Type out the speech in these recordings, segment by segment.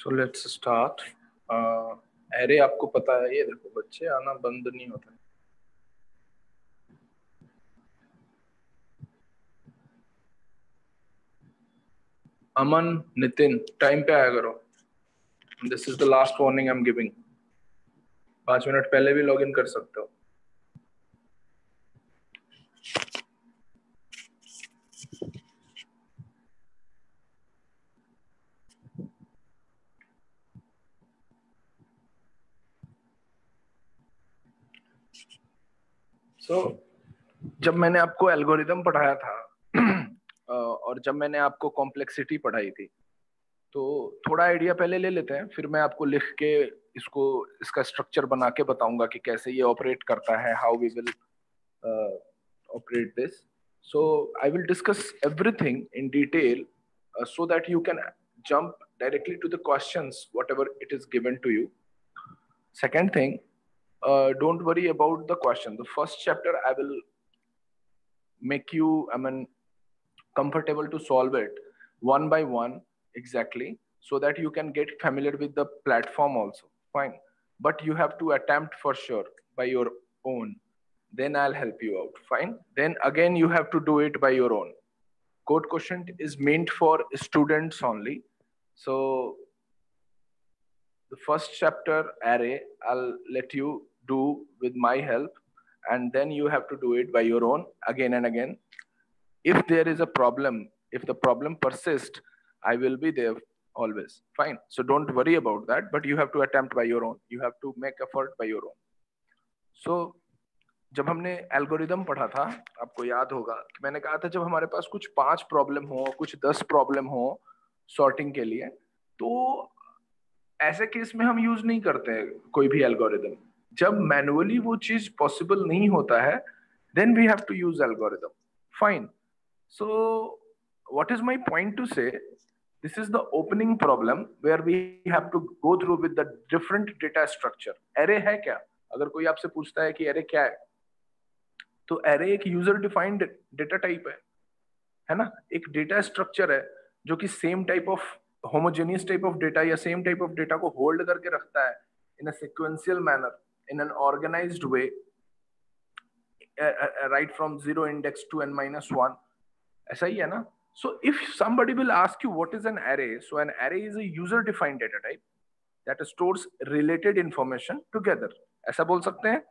So let's start. Array आपको पता है, ये देखो बच्चे आना बंद नहीं होता। अमन, नितिन, टाइम पे आया करो। This is the last warning I am giving. 5 minute पहले भी लॉग इन कर सकते हो। जब मैंने आपको एल्गोरिदम पढ़ाया था और जब मैंने आपको कॉम्प्लेक्सिटी पढ़ाई थी, तो थोड़ा आइडिया पहले ले लेते हैं, फिर मैं आपको लिख के इसका स्ट्रक्चर बना के बताऊंगा कि कैसे ये ऑपरेट करता है, how we will operate this. So I will discuss everything in detail so that you can jump directly to the questions, whatever it is given to you. Second thing, don't worry about the question. The first chapter I will make you, comfortable to solve it one by one exactly, so that you can get familiar with the platform also. Fine. But you have to attempt for sure by your own. Then I'll help you out. Fine. Then again, you have to do it by your own. Code Quotient is meant for students only. So the first chapter array, I'll let you do with my help, and then you have to do it by your own again and again. If there is a problem, if the problem persists, I will be there always. Fine. So don't worry about that, but you have to attempt by your own. You have to make effort by your own. So जब हमने algorithm पढ़ा था, आपको याद होगा कि मैंने कहा था जब हमारे पास कुछ 5 प्रॉब्लम हो, कुछ 10 प्रॉब्लम हो सॉर्टिंग के लिए, तो ऐसे केस में हम यूज नहीं करते हैं कोई भी एल्गोरिदम। जब मैनुअली वो चीज पॉसिबल नहीं होता है, then we have to use algorithm. Fine. So what is my point to say? This is the opening problem where we have to go through with the different data structure. Array है क्या? अगर कोई आपसे पूछता है कि array क्या है, तो array एक user defined data type है ना? एक data structure है जो कि same type of homogeneous type of data या same type of data को hold करके रखता है in a sequential manner, in an organized way, right from 0 index to n-1. ऐसा ही है ना? So if somebody will ask you what is an array, so an array is a user defined data type that stores related information together. ऐसा बोल सकते हैं?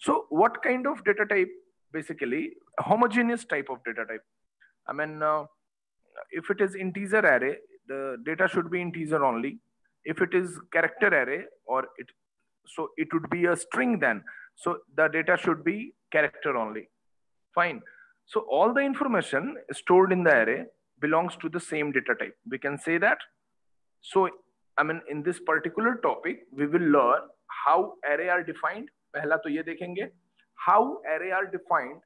So what kind of data type? Basically homogeneous type of data type. If it is integer array, the data should be integer only. If it is character array, so it would be a string then. So the data should be character only. Fine. So all the information stored in the array belongs to the same data type. We can say that. So, in this particular topic, we will learn how array are defined. पहला तो ये देखेंगे how array are defined,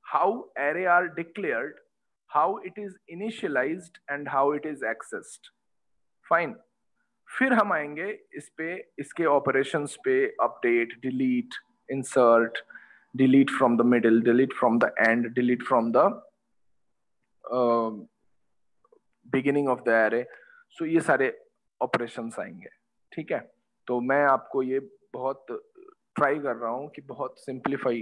how array are declared, how it is initialized and how it is accessed. Fine. फिर हम आएंगे इस पे, इसके operations पे, update, delete, insert, delete from the middle, delete from the end, delete from the beginning of the array. So ये सारे operations आएंगे, ठीक है? तो मैं आपको ये बहुत ट्राई कर रहा हूँ कि बहुत simplify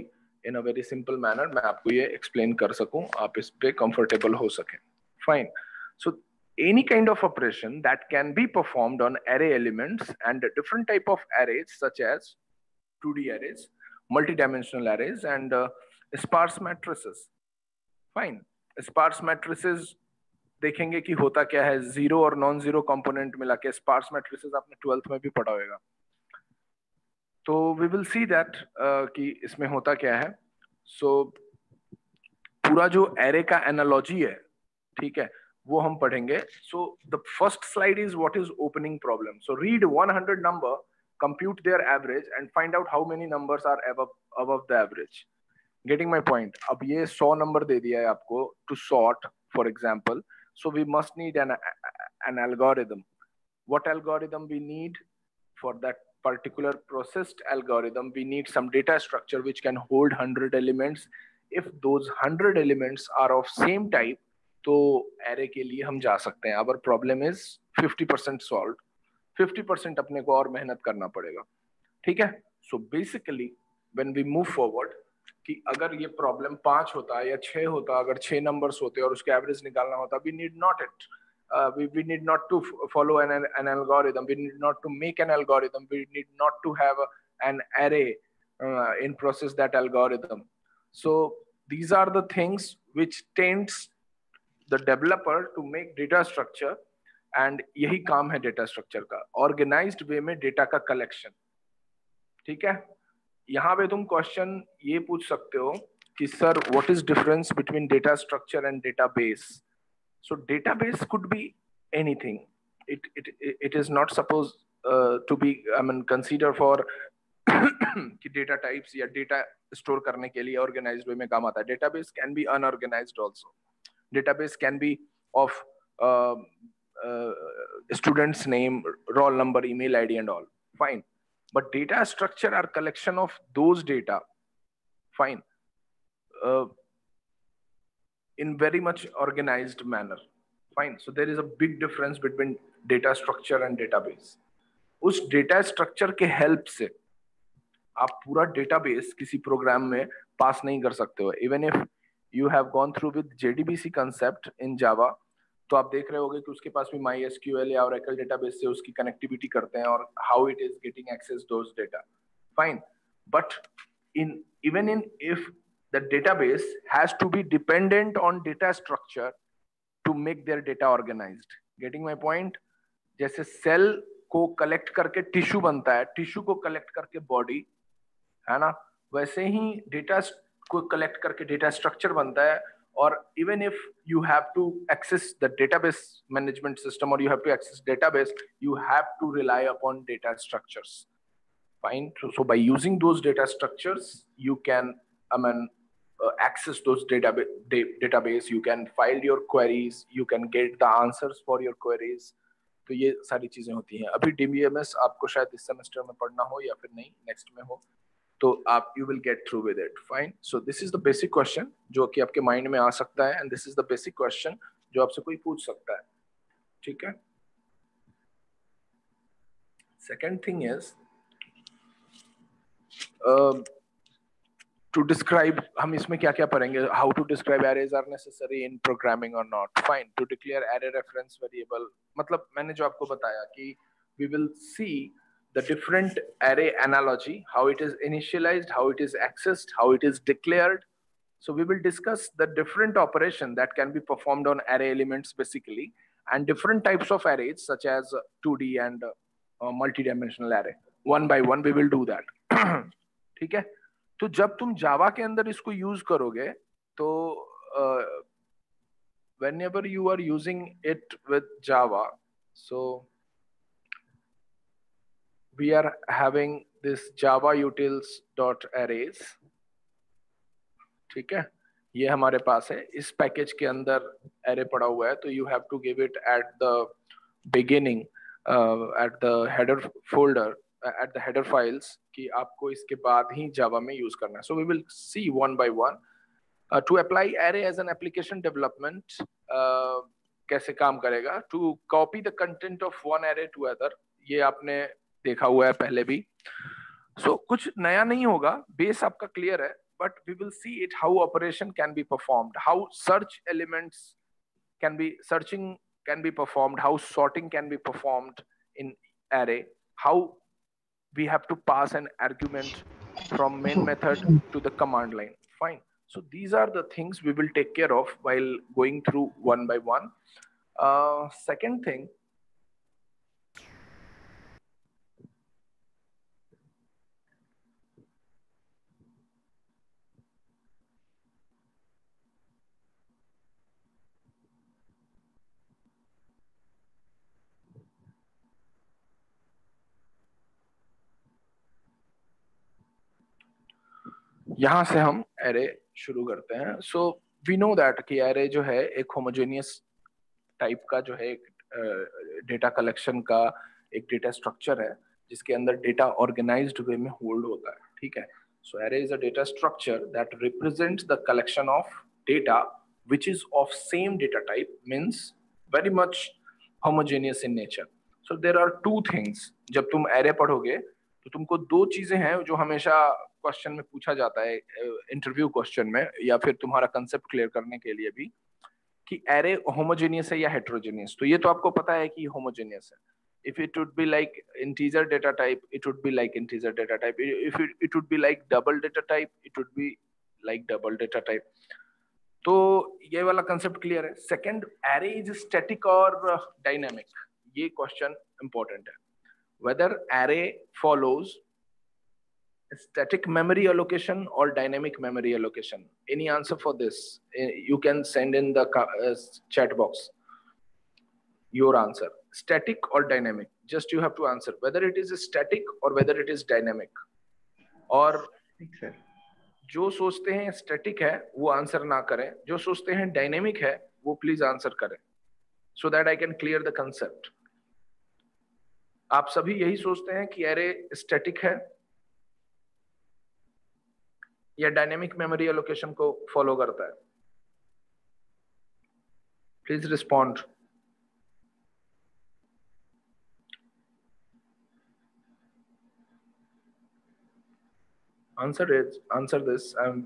in a very simple manner मैं आपको ये explain कर सकूँ, आप इस पे comfortable हो सकें. Fine. So any kind of operation that can be performed on array elements and different type of arrays such as 2D arrays, multi-dimensional arrays and sparse matrices. Fine. Sparse matrices देखेंगे कि होता क्या है, zero और non zero component मिला के sparse matrices आपने 12th में भी पढ़ा होगा। तो वी विल सी दैट कि इसमें होता क्या है। सो पूरा जो एरे का एनालॉजी है, ठीक है, वो हम पढ़ेंगे। So the first slide is what is opening problem. So read 100 number, compute their average and find out how many numbers are above the average. Getting my point? अब ये 100 नंबर दे दिया है आपको to sort, for example. So we must need an algorithm. What algorithm we need for that particular processed algorithm? We need some data structure which can hold 100 elements. If those 100 elements are of same type, तो array के लिए हम जा सकते हैं. Our problem is 50% solved. 50% अपने को और मेहनत करना पड़ेगा, ठीक है। So basically when we move forward, कि अगर ये प्रॉब्लम 5 होता या 6 होता, अगर 6 नंबर्स होते और उसके एवरेज निकालना होता, we need not it, we need not to follow an algorithm, we need not to make an algorithm, we need not to have an array in process that algorithm. So these are the things which tends the developer to make data structure, and यही काम है data structure का, organized way में data का collection, ठीक है। यहाँ पे तुम क्वेश्चन ये पूछ सकते हो कि sir what is difference between data structure and database. So database could be anything, it is not supposed to be, I mean, consider for कि डेटा टाइप्स या डेटा स्टोर करने के लिए ऑर्गेनाइज्ड वे में काम आता है। Database can be unorganised also, database can be of student's name, roll number, email ID and all, fine. But data structure are collection of those data, fine, in very much organized manner, fine. So there is a big difference between data structure and database. उस data structure के help से आप पूरा database किसी program में pass नहीं कर सकते हो। Even if you have gone through with JDBC concept in Java, तो आप देख रहे होगे कि उसके पास भी MySQL या Oracle database से उसकी connectivity करते हैं और how it is getting access those data, fine. But even if the database has to be dependent on data structure to make their data organized, getting my point? जैसे cell को collect करके tissue बनता है, tissue को collect करके body, है ना, वैसे ही data को collect करके data structure बनता है। और even if you have to access the database management system or you have to access database, you have to rely upon data structures, fine. So by using those data structures, you can, I mean, access those database, you can file your queries, you can get the answers for your queries. तो ये सारी चीजें होती हैं। अभी DBMS आपको शायद इस सेमेस्टर में पढ़ना हो या फिर नहीं नेक्स्ट में हो, तो आप you will get through with it, fine. So this is the basic question जो कि आपके माइंड में आ सकता है, and this is the basic question जो आपसे कोई पूछ सकता है, ठीक है। Second thing is to describe, हम इसमें क्या क्या पढ़ेंगे, how to describe arrays are necessary in programming or not, fine. To declare array reference variable, मतलब मैंने जो आपको बताया कि we will see the different array analogy, how it is initialized, how it is accessed, how it is declared. So we will discuss the different operation that can be performed on array elements basically, and different types of arrays such as 2D and multi-dimensional array. One by one we will do that. ठीक है। तो जब तुम जावा के अंदर इसको use करोगे तो whenever you are using it with Java, so we are having this Java utils.arrays, ठीक है, ये हमारे पास है। इस पैकेज के अंदर array पड़ा हुआ है, तो you have to give it at the beginning, at the header folder, at the header files, कि आपको इसके बाद ही Java में यूज करना है। So we will see one by one. To apply array as an application development, कैसे काम करेगा? To copy the content of one array to other, ये आपने देखा हुआ है पहले भी। So कुछ नया नहीं होगा, बेस आपका क्लियर है, but we will see it how operation can be performed, how search elements can be, searching can be performed, how sorting can be performed in array, how we have to pass an argument from main method to the command line, fine. So these are the things we will take care of while going through one by one. Second thing, यहाँ से हम array शुरू करते हैं। So we know that कि array जो है एक होमोजेनियस टाइप का जो है एक डेटा कलेक्शन का एक डेटा स्ट्रक्चर है जिसके अंदर डेटा ऑर्गेनाइज्ड वे में होल्ड होता है, ठीक है। So array is a data structure that represents the collection of data which is of same data type, means very much homogeneous in nature. So there are two things, जब तुम array पढ़ोगे तो तुमको दो चीजें हैं जो हमेशा क्वेश्चन में पूछा जाता है, इंटरव्यू क्वेश्चन में या फिर तुम्हारा कंसेप्ट क्लियर करने के लिए भी, कि एरे होमोजेनियस है या हेट्रोजेनियस। तो ये तो आपको पता है कि होमोजेनियस है। if it would be like integer data type, it would be like integer data type. If it would be like double data type, it would be like double data type. तो ये वाला concept clear है। Second, array is static और dynamic, ये question important है। Whether array follows static memory allocation or dynamic memory allocation. Any answer for this? You can send in the chat box your answer. Static or dynamic? Just you have to answer whether it is static or whether it is dynamic. और जो सोचते हैं static है वो answer ना करें, जो सोचते हैं डायनेमिक है वो प्लीज आंसर करें, so that I can clear the concept. आप सभी यही सोचते हैं कि एरे स्टैटिक है या डायनेमिक मेमोरी एलोकेशन को फॉलो करता है? Please respond. Answer this. I'm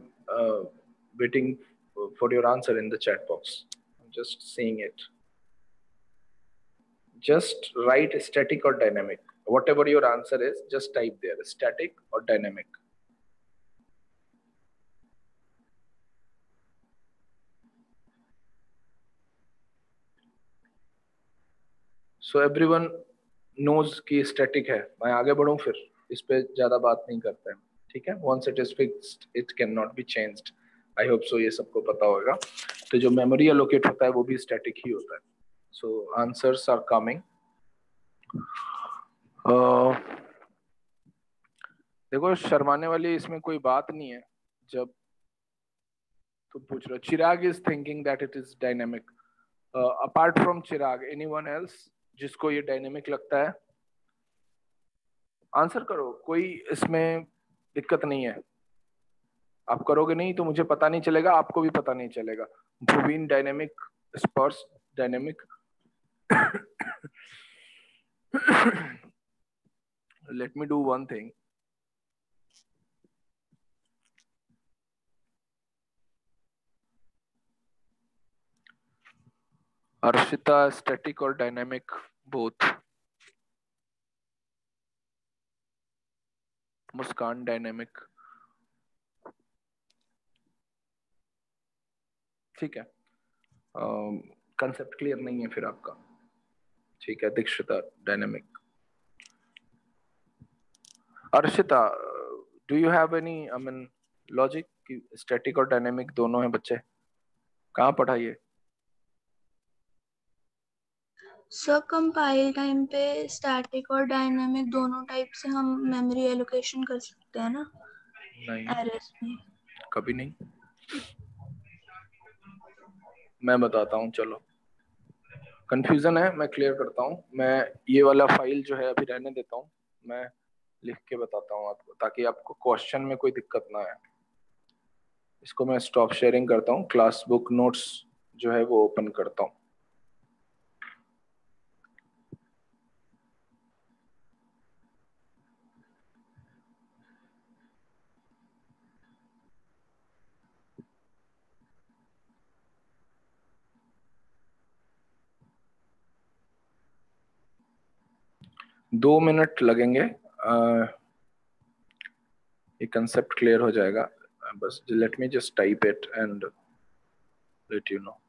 waiting for your answer in the chat box. I'm just seeing it. Just write static or dynamic. Whatever your answer is, just type there, static or dynamic. So everyone knows कि static है। मैं आगे बढ़ूं फिर, इस पे ज्यादा बात नहीं करते हैं, ठीक है? Once it is fixed, it cannot be changed. I hope so ये सबको पता होगा। तो जो मेमोरी allocate होता है वो भी static ही होता है। So answers are coming. देखो शर्माने वाली इसमें कोई बात नहीं है। जब तुम पूछ रहे हो, Chirag is thinking that it is dynamic. Apart from Chirag, anyone else जिसको ये डायनेमिक लगता है? आंसर करो, कोई इसमें दिक्कत नहीं है। आप करोगे नहीं तो मुझे पता नहीं चलेगा, आपको भी पता नहीं चलेगा। भुवीन डायनेमिक, स्पर्श dynamic. Let me do one thing. Arshita static और डायनेमिक बोथ। मुस्कान डायनेमिक। ठीक है, कंसेप्ट क्लियर नहीं है फिर आपका। ठीक है, Dikshita dynamic. Arshita, do you have any I mean logic कि स्टैटिक और डायनेमिक दोनों हैं बच्चे? कहाँ पढ़ा ये? सर कंपाइल टाइम पे स्टैटिक और डायनामिक दोनों टाइप से हम मेमोरी एलोकेशन कर सकते हैं ना? नहीं, एरर्स में कभी नहीं। मैं बताता हूँ, चलो कंफ्यूजन है, मैं क्लियर करता हूँ। मैं ये वाला फाइल जो है अभी रहने देता हूँ, मैं लिख के बताता हूँ आपको, ताकि आपको क्वेश्चन में कोई दिक्कत ना आए। इसको मैं स्टॉप शेयरिंग करता हूँ, क्लास बुक नोट्स जो है वो ओपन करता हूँ। दो मिनट लगेंगे, ये कंसेप्ट क्लियर हो जाएगा। बस let me just type it and let you know.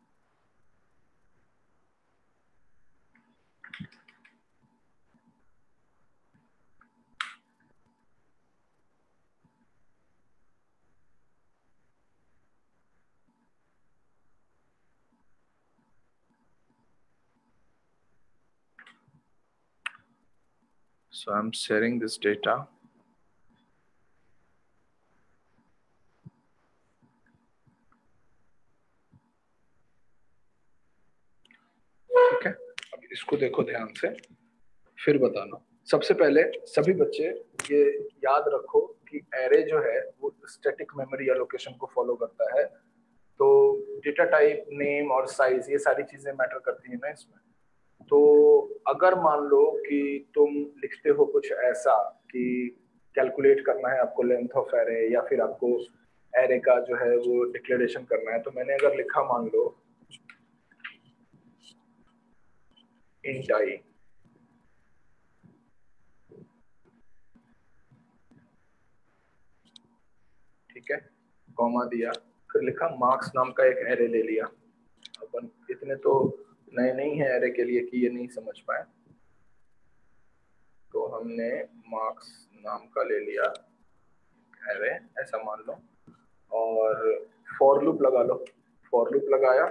So I'm sharing this data. ठीक है, अब इसको देखो ध्यान से, फिर बताना। सबसे पहले सभी बच्चे ये याद रखो कि एरे जो है वो स्टैटिक मेमोरी एलोकेशन को फॉलो करता है। तो डेटा टाइप, नेम और साइज, ये सारी चीजें मैटर करती है ना इसमें। तो अगर मान लो कि तुम लिखते हो कुछ ऐसा कि कैलकुलेट करना है आपको लेंथ ऑफ एरे, या फिर आपको एरे का जो है वो डिक्लेरेशन करना है, तो मैंने अगर लिखा मान लो इंट आई, ठीक है, कॉमा दिया, फिर लिखा मार्क्स नाम का एक एरे ले लिया। अपन इतने तो नए नहीं है एरे के लिए कि ये नहीं समझ पाए, तो हमने मार्क्स नाम का ले लिया एरे, ऐसा मान लो, और फॉर लूप लगा लो। फॉर लूप लगाया,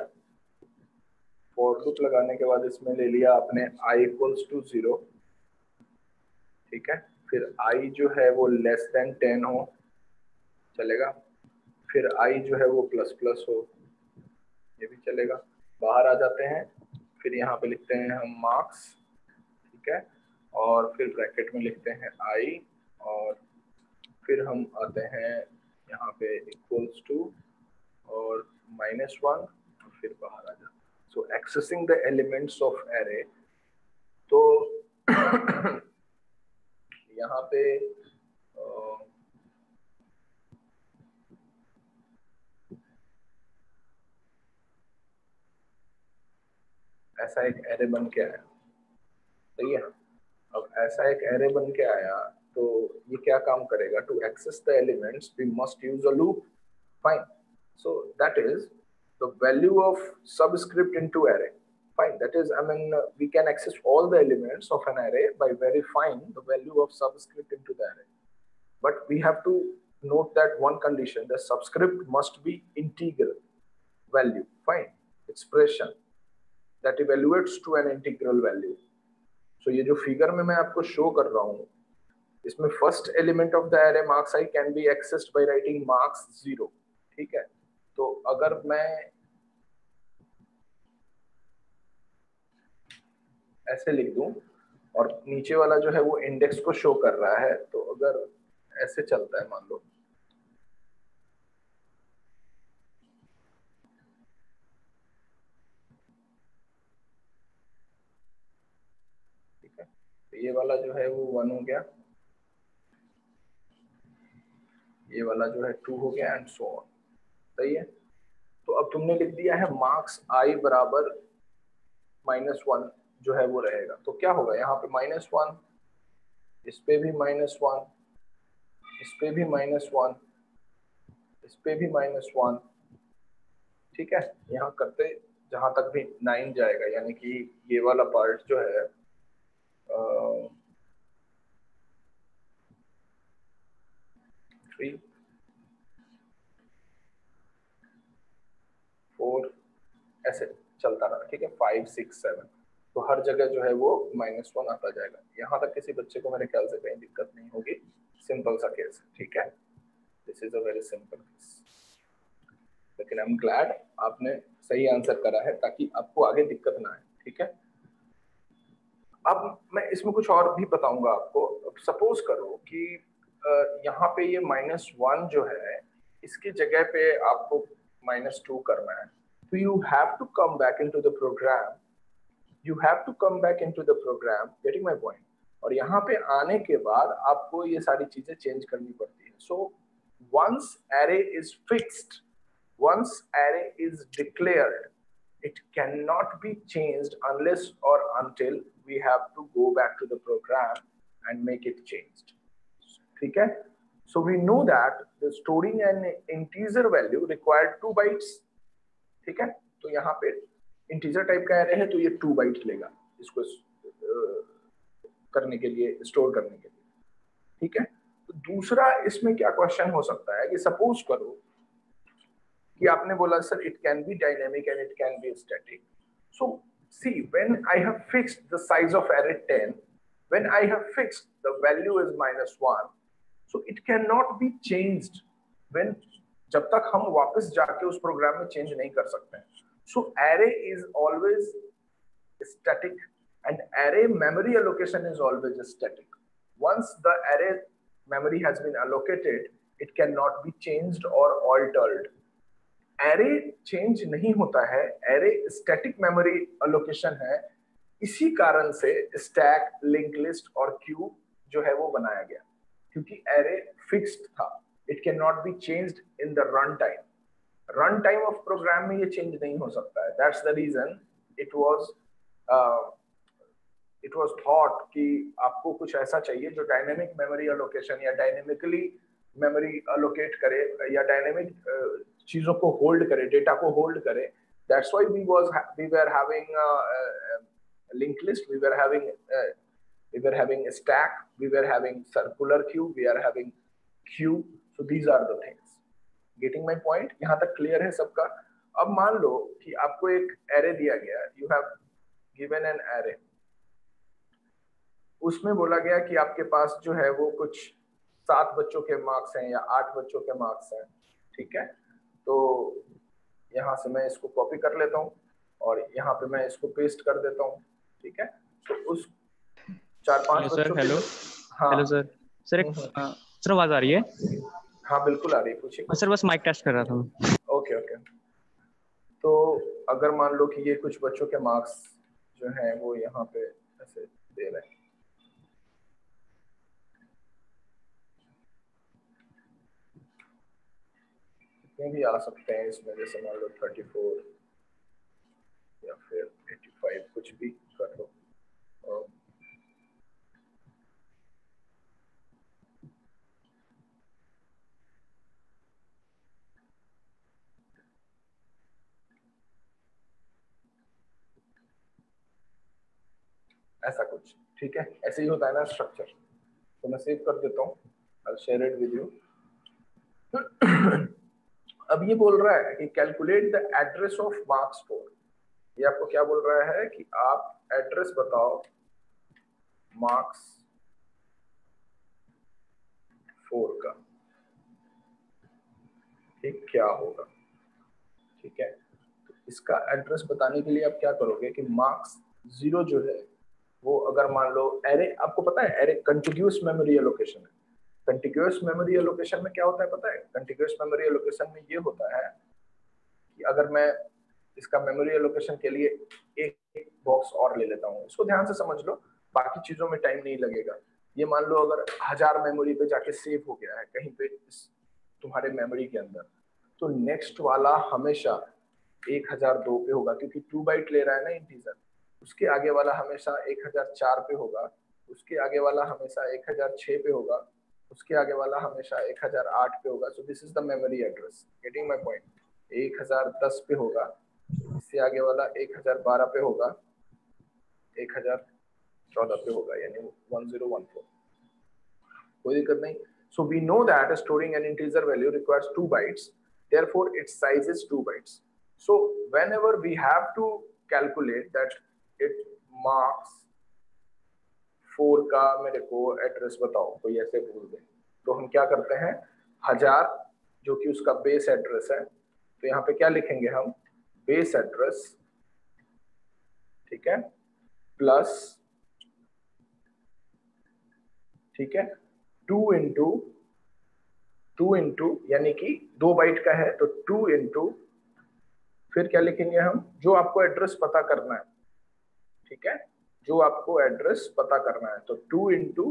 फॉर लूप लगाने के बाद इसमें ले लिया आपने i इक्वल्स टू 0, ठीक है, फिर i जो है वो लेस देन 10 हो, चलेगा, फिर i जो है वो प्लस प्लस हो, ये भी चलेगा। बाहर आ जाते हैं, फिर यहाँ पे लिखते हैं हम मार्क्स, ठीक है, और फिर ब्रैकेट में लिखते हैं i, और फिर हम आते हैं यहाँ पे इक्वल्स टू और -1, और फिर बाहर आ जाते हैं। So accessing the elements of array, तो यहाँ पे ऐसा एक एरे बन के आया, सही है। अब ऐसा एक एरे बन के आया तो ये क्या काम करेगा, to access the elements we must use a loop, fine. So that is the value of subscript into array, fine, that is, I mean, we can access all the elements of an array by verifying the value of subscript into the array, but we have to note that one condition, the subscript must be integral value, fine, expression that evaluates to an integral value. So ये जो figure में मैं आपको show कर रहा हूँ, इसमें first element of the array marks I can be accessed by writing marks 0, ठीक है। तो अगर मैं ऐसे लिख दूं और नीचे वाला जो है वो इंडेक्स को शो कर रहा है, तो अगर ऐसे चलता है मान लो, ठीक है, तो ये वाला जो है वो 1 हो गया, ये वाला जो है 2 हो गया, एंड सो ऑन, सही है। तो अब तुमने लिख दिया है मार्क्स आई बराबर -1 जो है वो रहेगा, तो क्या होगा यहाँ पे -1, इस पे भी -1, इस पे भी -1, इस पे भी -1, ठीक है। यहाँ करते जहां तक भी 9 जाएगा, यानी कि ये वाला पार्ट जो है 3 4 ऐसे चलता रहा, ठीक है, 5 6 7, तो हर जगह जो है वो -1 आता जाएगा। यहाँ तक किसी बच्चे को मेरे ख्याल से कहीं दिक्कत नहीं होगी, सिंपल सा केस, ठीक है, this is a very simple case. लेकिन आई एम ग्लैड आपने सही आंसर करा है, ताकि आपको आगे दिक्कत ना आए, ठीक है। अब मैं इसमें कुछ और भी बताऊंगा आपको। सपोज करो कि यहाँ पे ये -1 जो है, इसकी जगह पे आपको -2 करना है, तो you have to come back into the program, you have to come back into the program, getting my point, और यहाँ पे आने के बाद आपको ये सारी चीजें चेंज करनी पड़ती है। So once array is fixed, once array is declared, it cannot be changed unless or until we have to go back to the program and make it changed, ठीक है। So we know that the storing an integer value required 2 bytes, ठीक है। तो यहाँ पे integer type का array है, तो ये 2 बाइट लेगा इसको करने के लिए, स्टोर करने के लिए, ठीक है। तो दूसरा इसमें क्या क्वेश्चन हो सकता है कि सपोज करो कि आपने बोला sir it can be dynamic and it can be static. So see, when I have fixed the size of array 10, when I have fixed the value is -1, so it can not be changed when, जब तक हम वापस जाके उस programme में change नहीं कर सकते हैं। So array is always static and array memory allocation is always static. Once the array memory has been allocated, it cannot be changed or altered. Array change नहीं होता है, array static memory allocation है, इसी कारण से stack, link list और queue जो है वो बनाया गया, क्योंकि एरे फिक्स्ड था, it can not be changed in the run time. Run time of program में ये चेंज नहीं हो सकता है। That's the reason it was thought कि आपको कुछ ऐसा चाहिए जो डायनेमिक मेमोरी एलोकेशन या डायनेमिकली मेमोरी एलोकेट करे या डायनेमिक चीजों को होल्ड करे, डेटा को होल्ड करे। That's why we were having linked list, we were having a stack, we were having circular queue, we are having queue. So these are the things. Getting my point? यहाँ तक clear है सबका? अब मान लो कि आपको एक array दिया गया, you have given an array, उसमें बोला गया कि आपके पास जो है वो कुछ 7 बच्चों के मार्क्स हैं या 8 बच्चों के मार्क्स हैं, ठीक है? तो यहाँ से मैं इसको कॉपी कर लेता हूँ और यहाँ पे मैं इसको पेस्ट कर देता हूँ, ठीक है? तो उस 4-5 बच्चों के, हाँ हेलो सर, सर एक सर आवाज आ रही है? हाँ बिल्कुल आ रही है, पूछिए। सर बस माइक टेस्ट कर रहा था मैं। Okay okay. तो अगर मान लो कि ये कुछ बच्चों के मार्क्स जो हैं वो यहाँ पे ऐसे दे रहे हैं, कितने भी आ सकते हैं इसमें, जैसे मान लो 34 या फिर 85, कुछ भी कर लो। ऐसा कुछ, ठीक है? ऐसे ही होता है ना स्ट्रक्चर। तो मैं सेव कर देता हूँ, I'll share it with you। अब ये बोल रहा है कि calculate the address of marks 4। ये आपको क्या बोल रहा है कि आप एड्रेस बताओ मार्क्स 4 का, ठीक क्या होगा, ठीक है? तो इसका एड्रेस बताने के लिए आप क्या करोगे कि मार्क्स 0 जो है वो, अगर मान लो एरे, आपको पता है एरे कंटिग्यूअस मेमोरी एलोकेशन है। कंटिग्यूअस मेमोरी एलोकेशन में क्या होता है पता है? कंटिग्यूअस मेमोरी एलोकेशन में ये होता है कि अगर मैं इसका मेमोरी एलोकेशन के लिए एक बॉक्स और ले लेता हूँ, इसको ध्यान से समझ लो, बाकी चीजों में टाइम नहीं लगेगा। ये मान लो अगर 1000 मेमोरी पे जाके सेव हो गया है कहीं पे तुम्हारे मेमोरी के अंदर, तो नेक्स्ट वाला हमेशा 1002 पे होगा, क्योंकि 2 बाइट ले रहा है ना इंटीजर। उसके आगे वाला हमेशा 1004 पे होगा, उसके आगे वाला हमेशा 1006 पे होगा, उसके आगे वाला हमेशा 1008 पे होगा। So this is the memory address. Getting my point? 1010 पे होगा, इससे आगे वाला 1012 पे होगा, 1014 पे होगा, यानी 1014। कोई दिक्कत नहीं। So we know that storing an integer value requires 2 bytes, therefore its size is 2 bytes. So whenever we have to calculate that it marks 4 का मेरे को एड्रेस बताओ, कोई ऐसे बोल दे, तो हम क्या करते हैं, 1000 जो कि उसका बेस एड्रेस है, तो यहाँ पे क्या लिखेंगे हम, बेस एड्रेस, ठीक है, प्लस, ठीक है, 2 इंटू यानी कि 2 बाइट का है तो 2 इंटू, फिर क्या लिखेंगे हम, जो आपको एड्रेस पता करना है, ठीक है, जो आपको एड्रेस पता करना है, तो 2 इंटू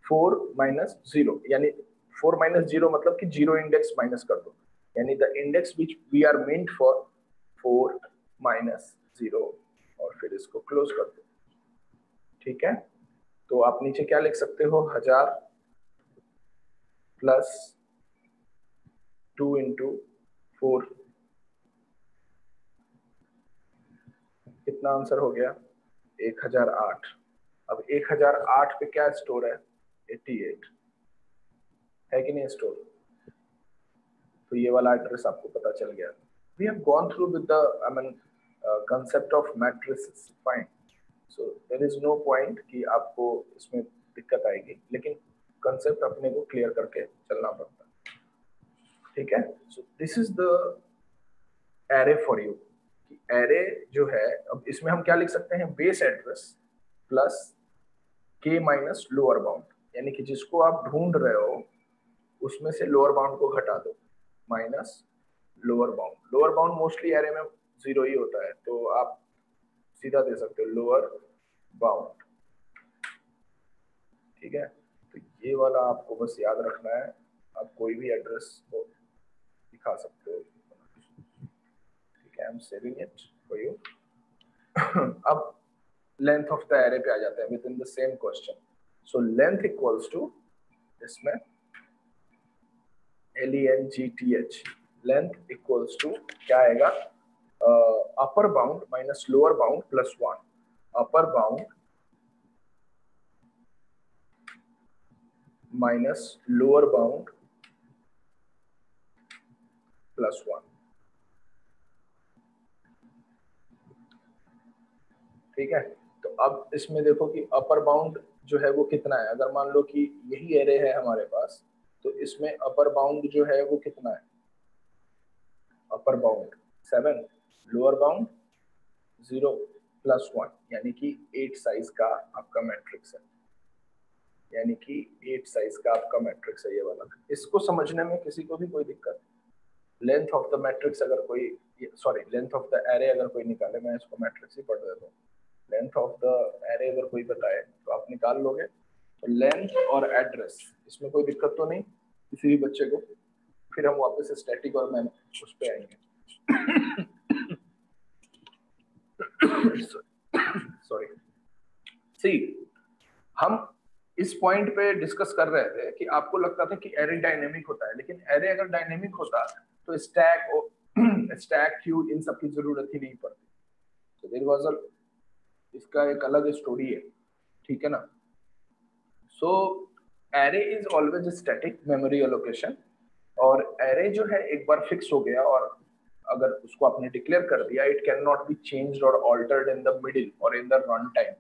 4 माइनस 0, यानी 4 माइनस 0 मतलब कि 0 इंडेक्स माइनस कर दो, यानी the index which we are meant for 4 minus 0, और फिर इसको क्लोज कर दो, ठीक है? तो आप नीचे क्या लिख सकते हो, 1000 प्लस 2 इंटू 4, कितना आंसर हो गया, 1008। अब 1008 पे क्या स्टोर है, 88 है कि नहीं स्टोर? तो ये वाला एड्रेस आपको पता चल गया। We have gone through with the I mean concept of matrices, fine. So there is no point कि आपको इसमें दिक्कत आएगी, लेकिन कंसेप्ट अपने को क्लियर करके चलना पड़ता है, ठीक है? So this is the array for you. Array जो है, अब इसमें हम क्या लिख सकते हैं, बेस एड्रेस प्लस के माइनस लोअर बाउंड, यानी कि जिसको आप ढूंढ रहे हो उसमें से लोअर बाउंड को घटा दो, minus lower bound. Lower bound mostly array में 0 ही होता है, तो आप सीधा दे सकते हो लोअर बाउंड। ठीक है, तो ये वाला आपको बस याद रखना है, आप कोई भी एड्रेस को दिखा सकते हो। ठीक है, I am saving it for you. अब लेंथ ऑफ द एरे पे आ जाते हैं within the same question. So length equals to, इसमें LENGTH, लेंथ इक्वल्स टू क्या आएगा, upper bound minus lower bound plus 1, upper bound minus lower bound plus 1। ठीक है, तो अब इसमें देखो कि अपर बाउंड जो है वो कितना है। अगर मान लो कि यही एरे है हमारे पास, तो इसमें अपर बाउंड जो है वो कितना है, upper bound 7, lower bound 0 plus 1, यानी कि 8 साइज का आपका मैट्रिक्स है, यानी कि 8 साइज का आपका मैट्रिक्स है ये वाला। इसको समझने में किसी को भी कोई दिक्कत, लेंथ ऑफ द मैट्रिक्स अगर कोई, sorry length of the array अगर कोई निकाले, मैं इसको मैट्रिक्स ही पढ़ देता हूँ। लेंथ ऑफ द एरे अगर कोई बताए तो आप निकाल लोगे। तो लेंथ और एड्रेस, इसमें कोई दिक्कत तो नहीं किसी भी बच्चे को। फिर हम वापस स्टैटिक और मैम उस पे आएंगे। सॉरी, सी हम इस पॉइंट पे डिस्कस कर रहे थे कि आपको लगता था कि एरे डायनेमिक होता है, लेकिन एरे अगर डायनेमिक होता तो स्टैक क्यू इन सब की जरूरत ही नहीं पड़ती। तो देयर वाज अ, इसका एक अलग स्टोरी है, ठीक है ना। So array is always static memory allocation, और एरे जो है एक बार फिक्स हो गया और अगर उसको आपने डिक्लेयर कर दिया, it can not be changed और ऑल्टर्ड इन द मिडिल और in the run time.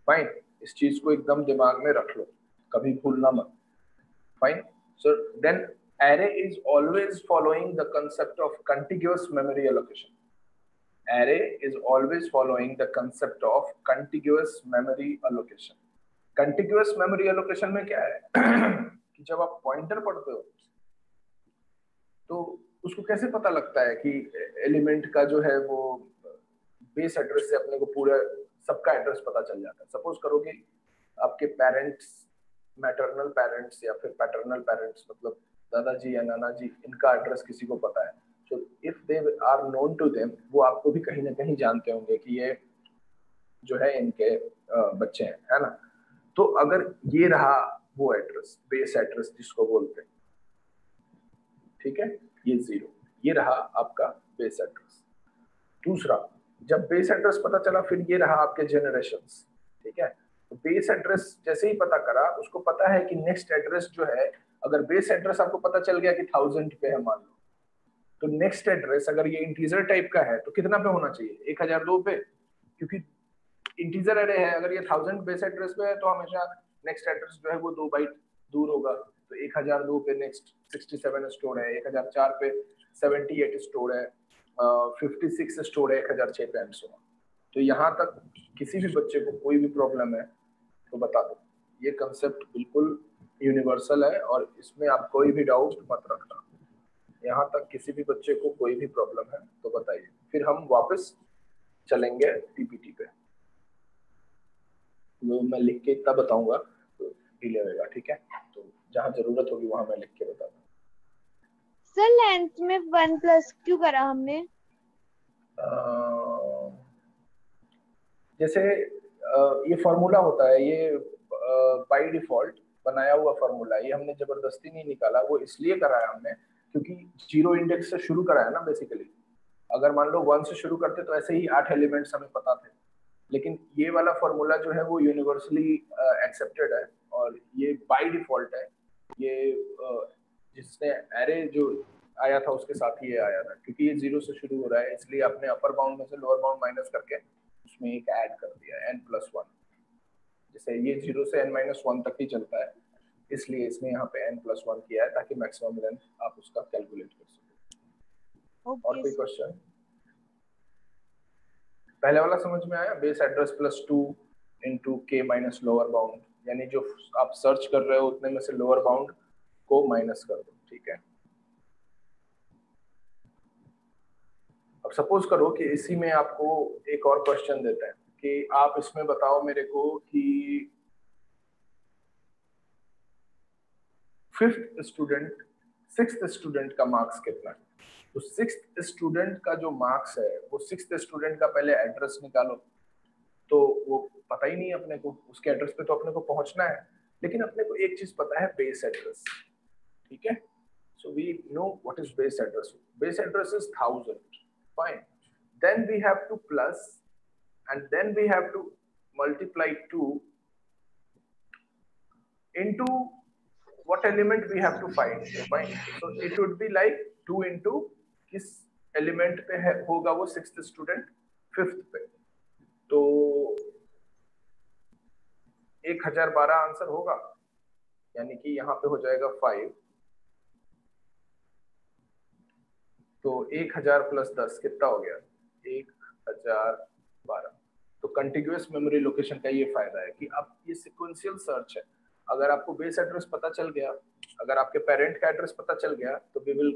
Fine, इस चीज को एकदम दिमाग में रख लो, कभी भूलना मत। Fine, so then array is always following the concept of contiguous memory allocation. Array is always following the concept of contiguous memory allocation. Contiguous memory allocation में क्या है कि जब आप पॉइंटर पढ़ते हो तो उसको कैसे पता लगता है कि एलिमेंट का जो है वो बेस एड्रेस से अपने को पूरा सबका एड्रेस पता चल जाता है। सपोज करो कि आपके पेरेंट्स, मैटरनल पेरेंट्स या फिर पैटर्नल पेरेंट्स, मतलब दादाजी या नाना जी, इनका एड्रेस किसी को पता है, तो if they are known to them, वो आपको भी कहीं ना कहीं जानते होंगे कि ये जो है इनके बच्चे हैं, है ना। तो अगर ये रहा वो एड्रेस, बेस एड्रेस जिसको बोलते हैं, ठीक है, ये 0, ये रहा आपका बेस एड्रेस। दूसरा, जब बेस एड्रेस पता चला, फिर ये रहा आपके जनरेशंस, ठीक है। तो बेस एड्रेस जैसे ही पता करा, उसको पता है कि नेक्स्ट एड्रेस जो है, अगर बेस एड्रेस आपको पता चल गया कि 1000 पे है मान लो, तो नेक्स्ट एड्रेस अगर ये इंटीजर टाइप का है तो कितना पे होना चाहिए, 1002 पे, क्योंकि इंटीजर एरे है। अगर ये 1000 बेस एड्रेस पे है तो हमेशा नेक्स्ट एड्रेस जो है वो 2 बाइट दूर होगा। तो 1002 पे नेक्स्ट 67 स्टोर है, 1004 पे 78 स्टोर है, 56 स्टोर है, 1006 पे एंड सो ऑन। तो यहाँ तक किसी भी बच्चे को कोई भी प्रॉब्लम है तो बता दो, ये कंसेप्ट बिल्कुल यूनिवर्सल है और इसमें आप कोई भी डाउट मत रखना। यहाँ तक किसी भी बच्चे को कोई भी प्रॉब्लम है तो बताइए, फिर हम वापस चलेंगे पीपीटी पे। वो मैं लिख के इतना बताऊंगा तो डिले होगा, ठीक है। तो जहाँ जरूरत होगी वहां मैं लिख के बता दूँ। सर लेंथ में 1 प्लस क्यों करा हमने? जैसे ये फॉर्मूला होता है, ये बाय डिफॉल्ट बनाया हुआ फॉर्मूला है, ये हमने जबरदस्ती नहीं निकाला। वो इसलिए कराया हमने क्योंकि 0 इंडेक्स से शुरू कराया ना बेसिकली। अगर मान लो 1 से शुरू करते तो ऐसे ही 8 एलिमेंट्स हमें पता थे, लेकिन ये वाला फॉर्मूला जो है वो यूनिवर्सली एक्सेप्टेड है और ये बाय डिफॉल्ट है। ये जिसने एरे जो आया था उसके साथ ही ये आया था, क्योंकि ये 0 से शुरू हो रहा है, इसलिए आपने अपर बाउंड में से लोअर बाउंड माइनस करके उसमें एक ऐड कर दिया n+1। जैसे ये 0 से n-1 तक ही चलता है, इसलिए इसमें यहाँ पे n+1 किया है ताकि मैक्सिमम लेंथ आप उसका कैलकुलेट कर सको। और कोई क्वेश्चन? पहले वाला समझ में आया? Base address +2 into k minus lower bound, यानी जो आप सर्च कर रहे हो उतने में से लोअर बाउंड को माइनस कर दो, ठीक है। अब सपोज करो कि इसी में आपको एक और क्वेश्चन देते हैं कि आप इसमें बताओ मेरे को कि 5th स्टूडेंट 6th स्टूडेंट का मार्क्स कितना है। तो 6th स्टूडेंट का जो मार्क्स है वो 6th स्टूडेंट का पहले एड्रेस निकालो। तो वो पता ही नहीं अपने को, उसके एड्रेस पे तो अपने को पहुंचना है, लेकिन अपने को एक चीज पता है, बेस एड्रेस। ठीक है, so we know what is base address. Base address is 1000. Fine. Then we have to plus, and then we have to multiply 2 into what element we have to find. Fine. So it would be like 2 into किस element पे है होगा वो 6th student 5th पे। तो 1012 answer होगा, यानी कि यहाँ पे हो जाएगा 5। तो 1000 प्लस 10 कितना हो गया, 1012। तो कंटिन्यूअस मेमोरी लोकेशन का ये फायदा है कि अब ये सिक्वेंशियल सर्च है। अगर आपको बेस एड्रेस पता चल गया, अगर आपके पेरेंट का एड्रेस पता चल गया, तो we will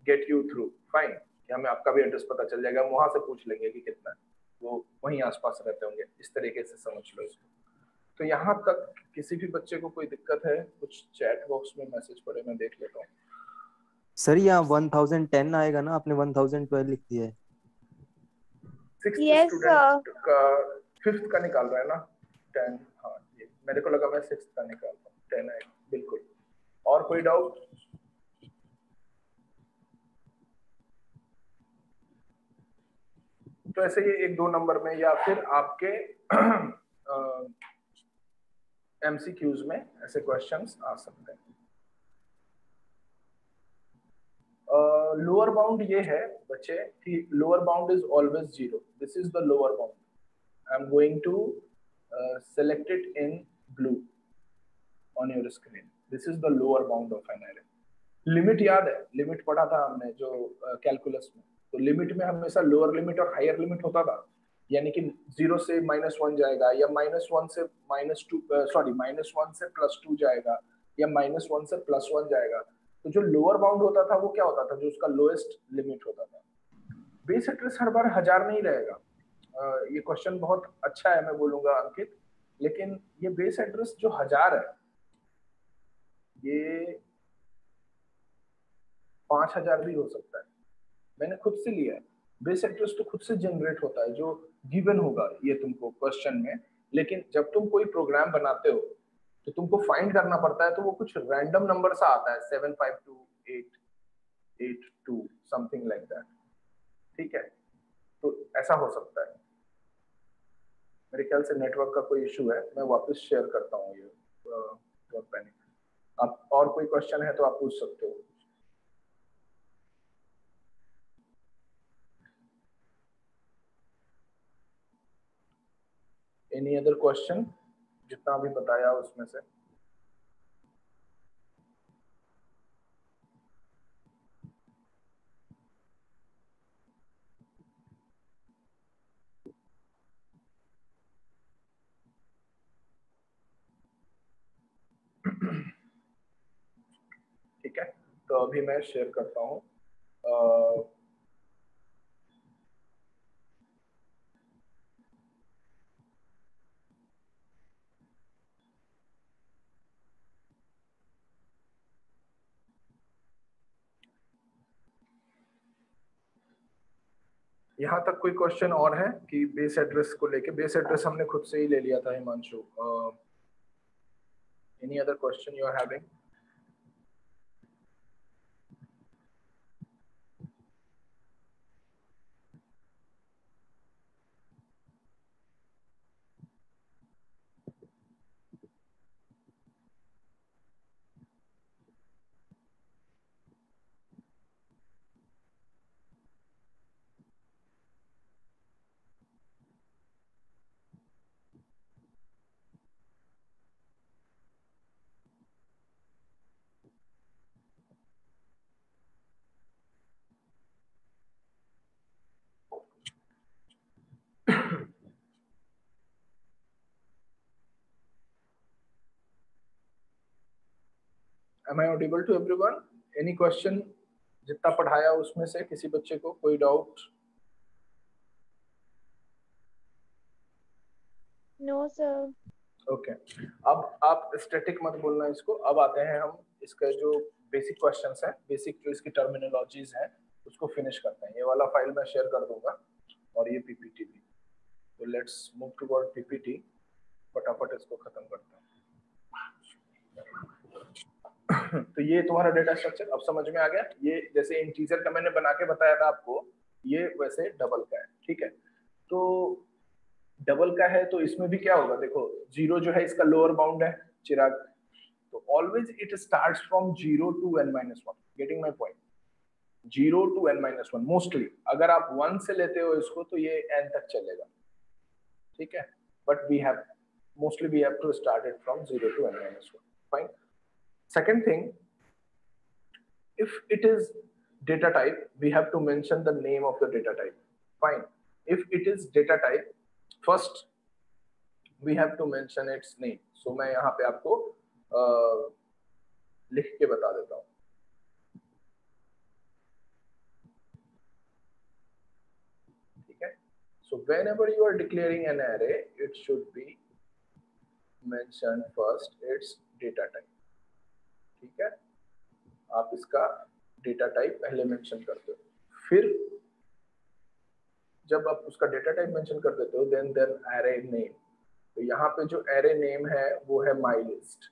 get you through. Fine, कि हमें आपका भी एड्रेस पता चल जाएगा, वहां से पूछ लेंगे कि कितना है, वो वहीं आसपास रहते होंगे। इस तरीके से समझ लो इसको। तो यहाँ तक किसी भी बच्चे को कोई दिक्कत है? कुछ चैट बॉक्स में मैसेज पड़े, मैं देख लेता हूँ। सर यहाँ 1010 आएगा ना, आपने 1012 लिख दिया है। 6th Yes, स्टूडेंट का 5th का निकाल रहा है ना 10। हाँ, ये मेरे को लगा मैं 6th का निकाल रहा हूँ, 10 आएगा बिल्कुल। और कोई डाउट? तो ऐसे ये 1-2 नंबर में या फिर आपके MCQs में ऐसे क्वेश्चंस आ सकते हैं। लोअर बाउंड ये है बच्चे कि lower bound is always 0। This is the lower bound. I am going to select it in blue on your screen. This is the lower bound of an array. Limit याद है, limit पढ़ा था हमने जो कैलकुलस में। तो limit में हमेशा लोअर लिमिट और हायर लिमिट होता था, यानी कि 0 से -1 जाएगा, या -1 से -2 सॉरी -1 से +2 जाएगा, या -1 से +1 जाएगा। तो जो लोअर बाउंड होता था वो क्या होता था, जो उसका लोएस्ट लिमिट होता था। बेस एड्रेस हर बार 1000 नहीं रहेगा। ये क्वेश्चन बहुत अच्छा है, मैं बोलूंगा अंकित, लेकिन ये बेस एड्रेस जो 1000 है, ये 5000 भी हो सकता है। मैंने खुद से लिया है। बेस एड्रेस तो खुद से जनरेट होता है, जो गिवन होगा ये तुमको क्वेश्चन में, लेकिन जब तुम कोई प्रोग्राम बनाते हो तो तुमको फाइंड करना पड़ता है, तो वो कुछ रैंडम नंबर सा आता है, 752882 समथिंग लाइक दैट। ठीक है, तो ऐसा हो सकता है। मेरे ख्याल से नेटवर्क का कोई इशू है, मैं वापस शेयर करता हूँ ये पैनिक। आप और कोई क्वेश्चन है तो आप पूछ सकते हो। Any other question? जितना अभी बताया उसमें से। ठीक है, तो अभी मैं शेयर करता हूँ। यहाँ तक कोई क्वेश्चन और है कि बेस एड्रेस को लेके? बेस एड्रेस हमने खुद से ही ले लिया था Himanshu. Any other question you are having? Am I audible to everyone? Any question? जितना पढ़ाया उसमें से किसी बच्चे को कोई डाउट? No sir. ओके अब आप स्टैटिक मत बोलना इसको। अब आते हैं हम इसका जो बेसिक क्वेश्चंस है, बेसिक जो इसकी टर्मिनोलॉजीज है उसको फिनिश करते हैं। ये वाला फाइल मैं शेयर कर दूंगा और ये पीपीटी भी। तो लेट्स मूव टुवर्ड पीपीटी, फटाफट इसको खत्म करते हैं। तो ये तुम्हारा डेटा स्ट्रक्चर अब समझ में आ गया। ये जैसे इंटीजर का मैंने बना के बताया था आपको, ये वैसे डबल का है, ठीक है। तो डबल का है तो इसमें भी क्या होगा, देखो 0 जो है इसका लोअर बाउंड है चिराग, तो always it starts from 0 to n-1। Getting my point? 0 to n-1 mostly. अगर आप 1 से लेते हो इसको तो ये n तक चलेगा, ठीक है। But we have mostly we have to start it from 0 to n-1। Fine. Second thing, if it is data type, we have to mention the name of the data type. Fine. If it is data type, first we have to mention its name. So मैं यहाँ पे आपको लिख के बता देता हूँ। ठीक है? So whenever you are declaring an array, it should be mentioned first its data type. ठीक है, आप इसका डेटा टाइप पहले मेंशन करते हो, फिर जब आप उसका डेटा टाइप मेंशन कर देते हो देन एरे नेम। तो यहाँ पे जो एरे नेम है वो है माई लिस्ट,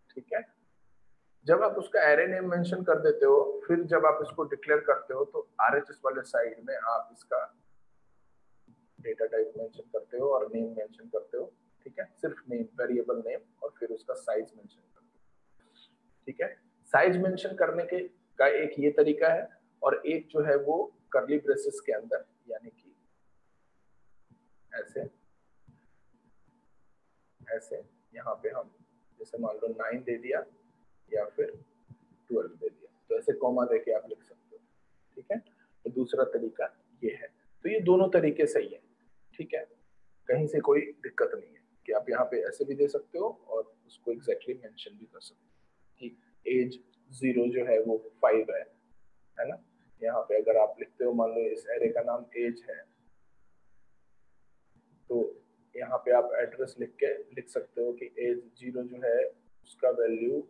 ठीक है। जब आप उसका एरे नेम मेंशन कर देते हो, फिर जब आप इसको डिक्लेयर करते हो तो RHS वाले साइड में आप इसका डेटा टाइप मेंशन करते हो और नेम मेंशन करते हो, ठीक है। सिर्फ नेम, वेरिएबल नेम, और फिर उसका साइज मेंशन करते हो, ठीक है। साइज मेंशन करने के का एक ये तरीका है, और एक जो है वो कर्ली ब्रेसेस के अंदर, यानी कि ऐसे ऐसे यहाँ पे हम जैसे मान लो 9 दे दिया या फिर 12 दे दिया, तो ऐसे कॉमा देके आप लिख सकते हो, ठीक है। तो दूसरा तरीका ये है। तो ये दोनों तरीके सही है, ठीक है, कहीं से कोई दिक्कत नहीं है कि आप यहाँ पे ऐसे भी दे सकते हो और उसको एग्जैक्टली मेंशन भी कर सकते हो, ठीक। एज 0 जो है वो 5 है ना। यहाँ पे अगर आप लिखते हो, मान लो इस एरे का नाम एज है, तो यहाँ पे आप एड्रेस लिख के लिख सकते हो कि एज 0 जो है उसका वैल्यू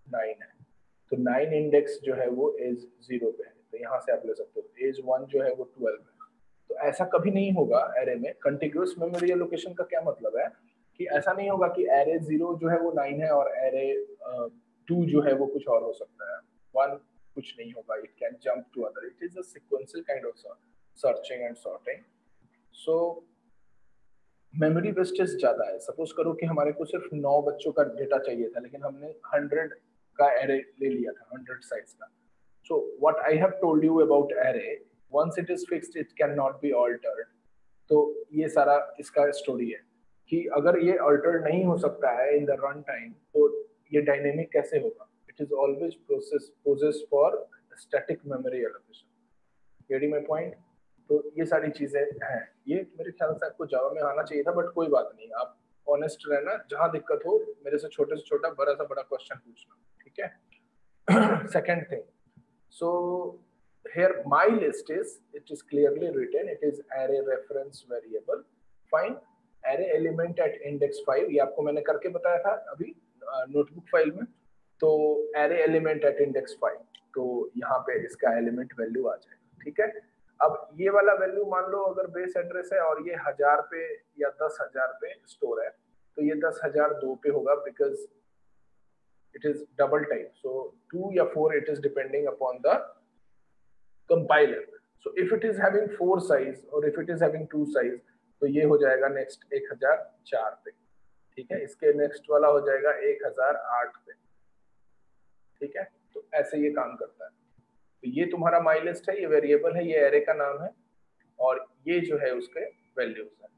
9 है, तो 9 इंडेक्स जो है वो एज 0 पे है, तो यहाँ से आप ले सकते हो। एज 1 जो है वो 12 है। तो ऐसा कभी नहीं होगा एरे में। कंटिग्यूअस मेमोरी एलोकेशन का क्या मतलब है कि ऐसा नहीं होगा कि एरे 0 जो है वो 9 है और एरे 2 जो है वो कुछ और हो सकता है, 1 कुछ नहीं होगा, it can jump to other, it is a sequential kind of searching and sorting. So memory wastage ज्यादा है। सपोज करो कि हमारे को सिर्फ 9 बच्चों का डेटा चाहिए था, लेकिन हमने 100 का एरे ले लिया था, 100 साइज का। So what I have told you about array, once it is fixed it cannot be altered। तो ये सारा इसका स्टोरी है कि अगर ये अल्टर नहीं हो सकता है इन द रन टाइम, तो ये डायनेमिक कैसे होगा? It is always process for static memory allocation. Getting my point? तो ये सारी चीजें हैं। ये मेरे ख्याल से आपको जावा में आना चाहिए था, बट कोई बात नहीं, आप ऑनेस्ट रहना, जहां दिक्कत हो मेरे से छोटा बड़ा सा बड़ा क्वेश्चन पूछना, ठीक है। Second thing, so here my list is, it is clearly written, it is array reference variable, fine, array element at index 5, ये आपको मैंने करके बताया था अभी नोटबुक फाइल में। तो array element at index 5, तो यहाँ पे इसका एलिमेंट वैल्यू आ जाएगा, ठीक है। अब ये वाला वैल्यू मान लो अगर बेस एड्रेस है और ये 1000 पे या 10,000 पे स्टोर है, तो ये 10,002 पे होगा, because it is double type. So 2 या 4 it is depending upon the compiler। So if it is having 4 size और if it is having 2 size, तो ये हो जाएगा नेक्स्ट 1004 पे, ठीक है। इसके नेक्स्ट वाला हो जाएगा 1008 पे, ठीक है। तो ऐसे ये काम करता है। तो ये तुम्हारा माई लिस्ट है, ये वेरिएबल है, ये एरे का नाम है, और ये जो है उसके वैल्यूज है।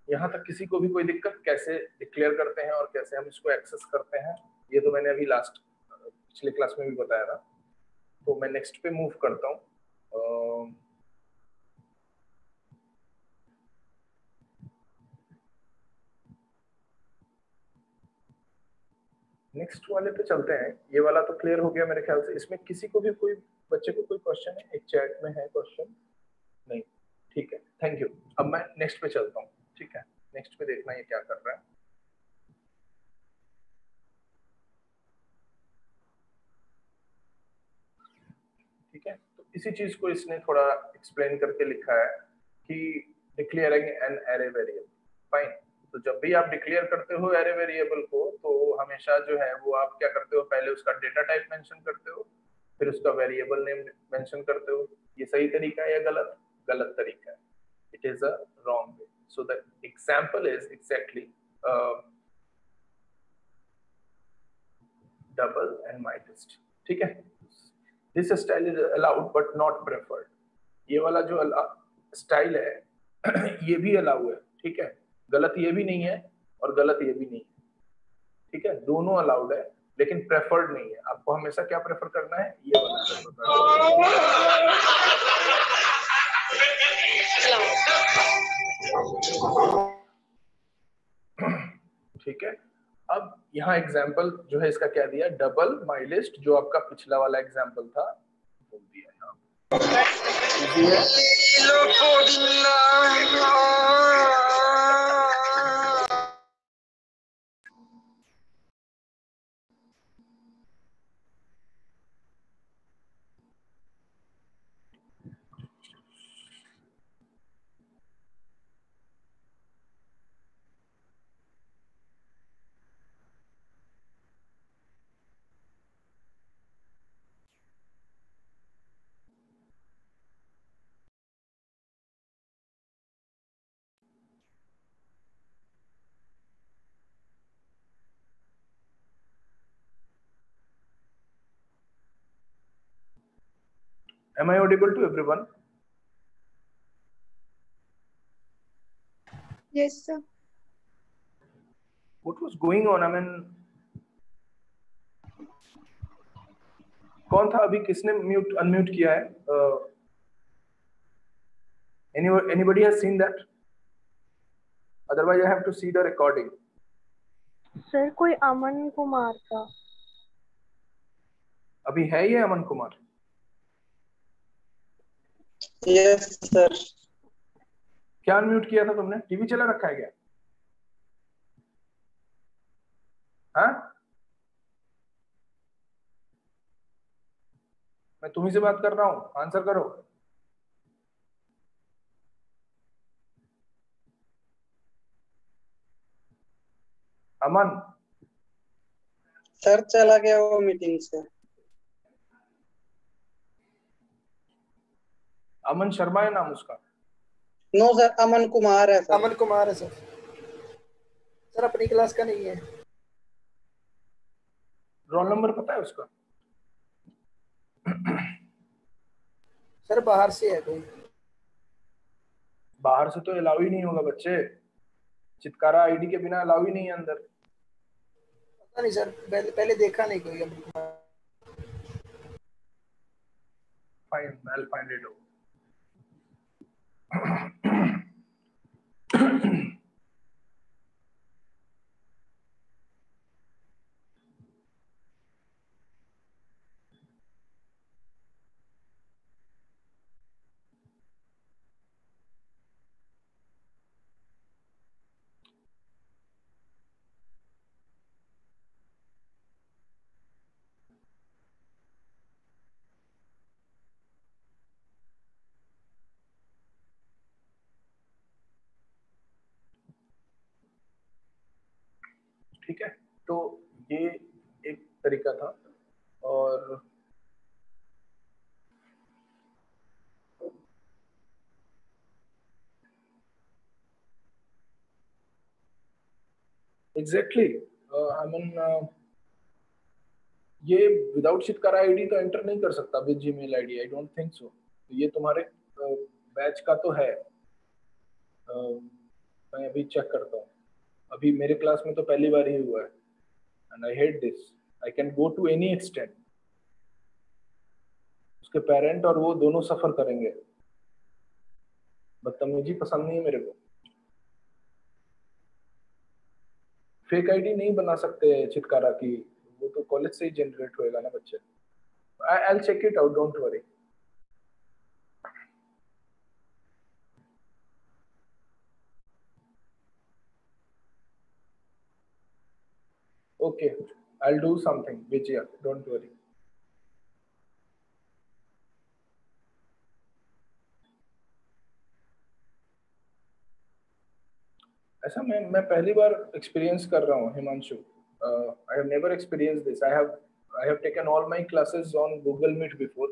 यहाँ तक किसी को भी कोई दिक्कत? कैसे डिक्लेयर करते हैं और कैसे हम इसको एक्सेस करते हैं, ये तो मैंने अभी लास्ट पिछले क्लास में भी बताया था। तो मैं नेक्स्ट पे मूव करता हूँ। नेक्स्ट वाले पे चलते हैं। ये वाला तो क्लियर हो गया मेरे ख्याल से। इसमें किसी को भी कोई बच्चे को कोई क्वेश्चन है? एक चैट में है क्वेश्चन? नहीं, ठीक है, थैंक यू। अब मैं नेक्स्ट पे चलता हूँ। ठीक है, नेक्स्ट पे देखना ये क्या कर रहा है। ठीक है, तो इसी चीज को इसने थोड़ा एक्सप्लेन करके लिखा है कि declaring an array variable. Fine, तो जब भी आप डिक्लेयर करते हो एरे वेरिएबल को, तो हमेशा जो है वो आप क्या करते हो, पहले उसका डेटा टाइप मेंशन करते हो, फिर उसका वेरिएबल नेम मेंशन करते हो। ये सही तरीका है या गलत? गलत तरीका है। It is a wrong way. So the example is exactly double and my list। ठीक है, this style is allowed but not preferred. ये वाला जो स्टाइल है ये भी अलाउ है। ठीक है, गलत ये भी नहीं है और गलत ये भी नहीं है। ठीक है, दोनों अलाउड है, लेकिन प्रेफर्ड नहीं है। आपको हमेशा क्या प्रेफर करना है? ये वाला प्रेफर करना है। ठीक है, अब यहाँ एग्जाम्पल जो है इसका क्या दिया? डबल माई लिस्ट, जो आपका पिछला वाला एग्जाम्पल था वो दिया यहाँ। Am I audible to everyone? Yes, sir. What was going on? I mean, कौन था अभी? किसने म्यूट अनम्यूट किया है? Anybody has seen that? Otherwise, I have to see the recording. Sir कोई अमन कुमार था। अभी है ये अमन कुमार? Yes sir. क्या अनम्यूट किया था तुमने? टीवी चला रखा है क्या? हाँ, मैं तुम्ही से बात कर रहा हूँ, आंसर करो। अमन सर चला गया वो मीटिंग से। अमन शर्मा है नाम उसका? नो सर, अमन कुमार है सर। अमन कुमार है सर। सर अपनी क्लास का नहीं है। रोल नंबर पता है उसका? सर बाहर से है कोई। बाहर से तो अलाउ ही नहीं होगा बच्चे, चित्कारा आईडी के बिना अलाउ ही नहीं है अंदर। पता नहीं सर, पहले देखा नहीं कोई Aman Kumar. Fine, I'll find it out। ठीक है, तो ये एक तरीका था। और एग्जैक्टली आई मीन ये विदाउट चित्कारा आईडी तो एंटर नहीं कर सकता with Gmail ID. I don't think so. ये तुम्हारे बैच का तो है। मैं अभी चेक करता हूँ। अभी मेरे क्लास में तो पहली बार ही हुआ है and I hate this. I can go to any extent, उसके पेरेंट और वो दोनों सफर करेंगे। बदतमीजी पसंद नहीं है मेरे को। फेक आईडी नहीं बना सकते चित्कारा की, वो तो कॉलेज से ही जनरेट होएगा ना बच्चे। I will check it out, don't worry. Okay, I'll do something, Vijaya, don't worry. ऐसा मैं पहली बार एक्सपीरियंस कर रहा हूँ Himanshu. I have never experienced this. I have taken all my classes on Google Meet before.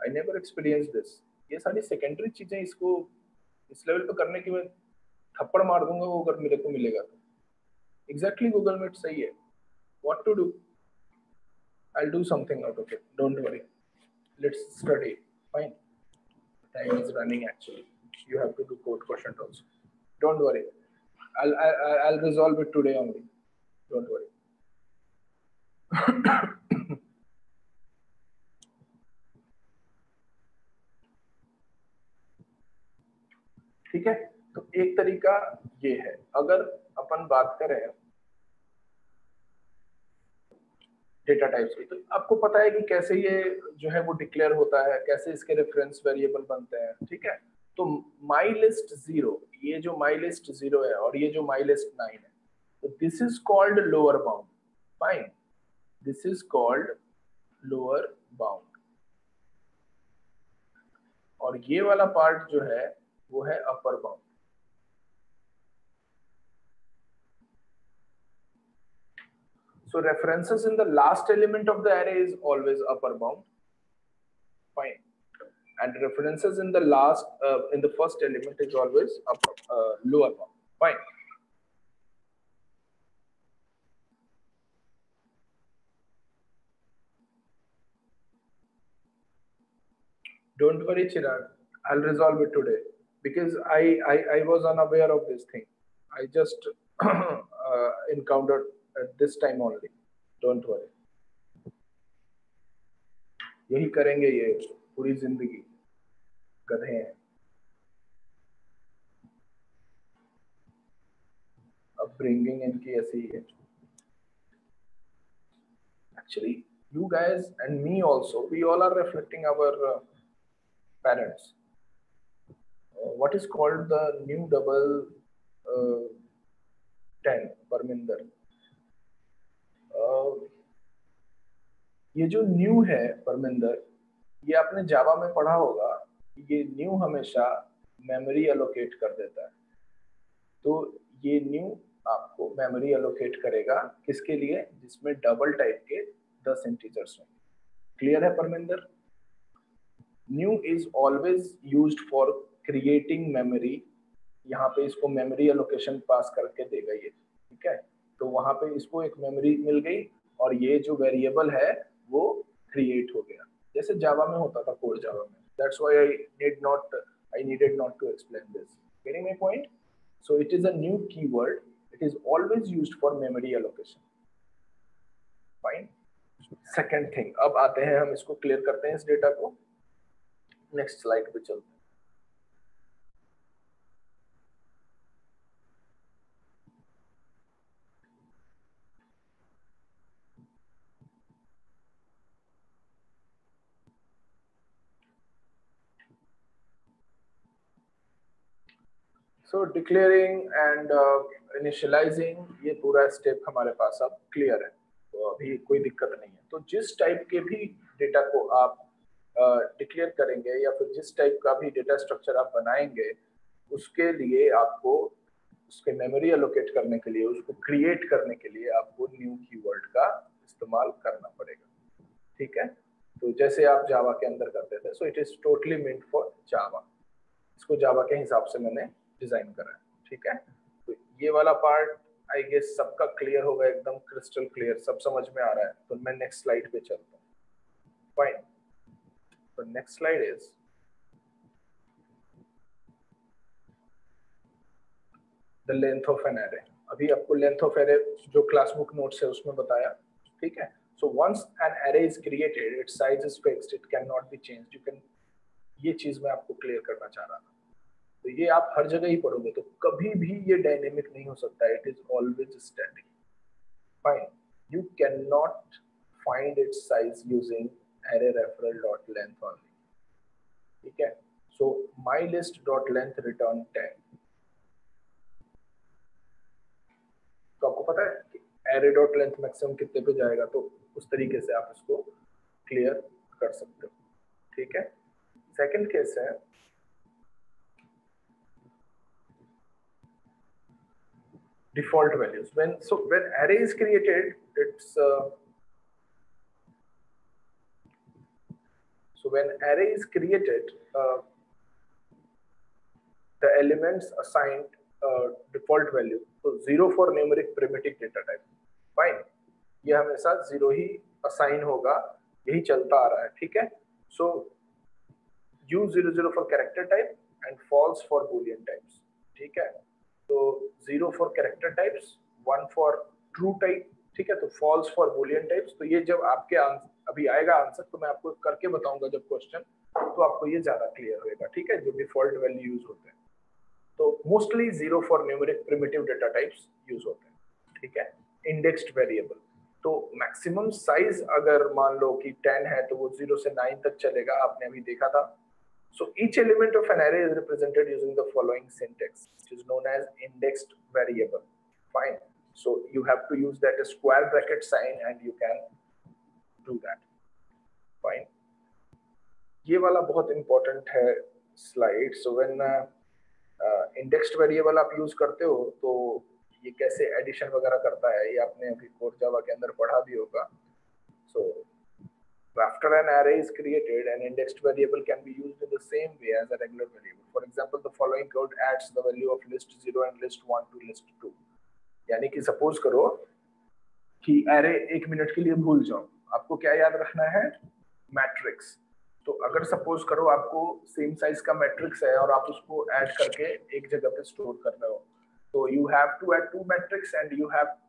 I never experienced this. ये सारी secondary चीजें इसको इस लेवल पे करने की मैं थप्पड़ मार दूंगा वो अगर मेरे को मिलेगा. Exactly, Google Meet सही है. What to do? I'll do something out of it. Don't worry. Let's study. Fine. Time is running actually. You have to do code quotient also. Don't worry. I'll resolve it today only. Don't worry. ठीक है, तो एक तरीका ये है. अगर अपन बात करें डेटा टाइप्स की, तो आपको पता है कि कैसे ये जो है वो डिक्लेयर होता है, कैसे इसके रेफरेंस वेरिएबल बनते हैं. ठीक है, तो माई लिस्ट 0, ये जो माई लिस्ट 0 है और ये जो माई लिस्ट 9 है, तो this is called lower bound. Fine, this is called lower bound. और ये वाला पार्ट जो है वो है upper bound. So references in the last element of the array is always upper bound. Fine. And references in the in the first element is always lower bound. Fine. Don't worry, Chirag. I'll resolve it today because I was unaware of this thing. I just encountered at this time only. Don't worry. यही करेंगे ये पूरी जिंदगी. गधे हैं. Upbringing इनकी ऐसी है. Actually, you guys and me also, we all are reflecting our parents. What is called the new double 10 Parminder? ये जो न्यू है परमिंदर, ये आपने जावा में पढ़ा होगा. ये न्यू हमेशा मेमोरी एलोकेट कर देता है. तो ये न्यू आपको मेमोरी एलोकेट करेगा किसके लिए? जिसमें डबल टाइप के 10 इंटीजर्स हैं. क्लियर है Parminder? New is always used for creating memory. यहाँ पे इसको मेमोरी एलोकेशन पास करके देगा ये. ठीक है, तो वहां पे इसको एक मेमोरी मिल गई और ये जो वेरिएबल है वो क्रिएट हो गया, जैसे जावा में होता था, कोर जावा में. That's why I needed not to explain this. Getting my point? So it is a new keyword. It is always used for memory allocation. Fine. Second thing, अब आते हैं हम इसको क्लियर करते हैं इस डेटा को. नेक्स्ट स्लाइड पे चलते हैं. सो डिक्लेयरिंग एंड इनिशियलाइजिंग, ये पूरा स्टेप हमारे पास अब क्लियर है, तो अभी कोई दिक्कत नहीं है. तो जिस टाइप के भी डेटा को आप डिक्लेयर करेंगे या फिर जिस टाइप का भी डेटा स्ट्रक्चर आप बनाएंगे, उसके लिए आपको उसके मेमोरी एलोकेट करने के लिए, उसको क्रिएट करने के लिए आपको न्यू कीवर्ड का इस्तेमाल करना पड़ेगा. ठीक है, तो जैसे आप जावा के अंदर करते थे. So it is totally meant for Java. इसको जावा के हिसाब से मैंने डिजाइन करा है. ठीक है, तो ये वाला पार्ट आई गेस सबका क्लियर होगा, एकदम क्रिस्टल क्लियर, सब समझ में आ रहा है. तो मैं नेक्स्ट स्लाइड पे चलता हूँ. फाइन. तो next slide is the length of an array. अभी आपको लेंथ ऑफ एरे जो क्लास बुक नोट्स है उसमें बताया. ठीक है, so once an array is created, its size is fixed, it can not be changed. You can, ये चीज मैं आपको क्लियर करना चाह रहा था. तो ये आप हर जगह ही पढ़ोगे, तो कभी भी ये डायनेमिक नहीं हो सकता. It is always static. Fine. You can not find its size using array referral dot length only. ठीक है, so my list dot length return 10. तो आपको पता है कि एरे डॉट लेंथ मैक्सिमम कितने पे जाएगा, तो उस तरीके से आप इसको क्लियर कर सकते हो। ठीक है, सेकंड केस है default values. When array is created, it's when array is created, the elements assigned default value, so 0 for numeric primitive data type. Fine, ये हमेशा 0 ही assign होगा, यही चलता आ रहा है। ठीक है, so use 00 for character type and false for boolean types. ठीक है, तो 0 for character types, 1 for true type। ठीक है, तो false for boolean types। तो ये जब आपके अभी आएगा आंसर, तो मैं आपको करके बताऊंगा जब क्वेश्चन, तो आपको ये ज्यादा क्लियर होगा। ठीक है, जो डिफॉल्ट वैल्यू यूज होते हैं, तो mostly 0 for numeric primitive data types use होते हैं। ठीक है, इंडेक्स्ड वेरिएबल, तो मैक्सिमम साइज अगर मान लो कि 10 है, तो वो 0 से 9 तक चलेगा, आपने अभी देखा था। So each element of an array is represented using the following syntax, which is known as indexed variable. Fine. So you have to use that square bracket sign and you can do that. Fine. ये वाला बहुत important है slide. So when indexed variable आप use करते हो, तो ये कैसे addition वगैरह करता है, ये आपने अभी core Java के अंदर पढ़ा भी होगा। So after an array is created, an indexed variable can be used in the same way as a regular variable. For example, the following code adds the value of list 0 and list 1 to list 2. यानी कि suppose करो कि array 1 minute के लिए भूल जाओ, आपको क्या याद रखना है? मैट्रिक्स। तो अगर सपोज करो आपको सेम साइज का मैट्रिक्स है और आप उसको ऐड करके एक जगह पे स्टोर कर रहे हो, तो you have to add 2 matrix and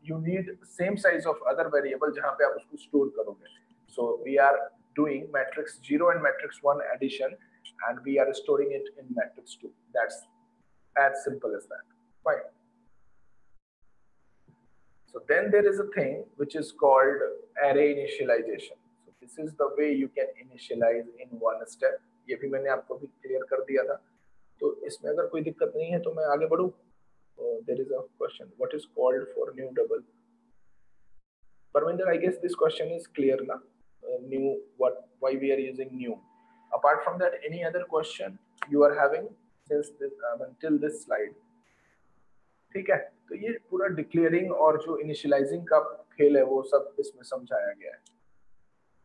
you need same size of other variable जहाँ पे आप उसको स्टोर करोगे। So we are doing matrix 0 and matrix 1 addition, and we are storing it in matrix 2. That's as simple as that. Fine. So then there is a thing which is called array initialization. So this is the way you can initialize in one step. ये भी मैंने आपको भी clear कर दिया था। तो इसमें अगर कोई दिक्कत नहीं है तो मैं आगे बढ़ूँ। There is a question. What is called for new double? Parminder, I guess this question is clear ना? New, why we are using new? Apart from that, any other question you are having since this until this slide? ठीक है, तो ये पूरा declaring और जो initialising का खेल है वो सब इसमें समझाया गया है।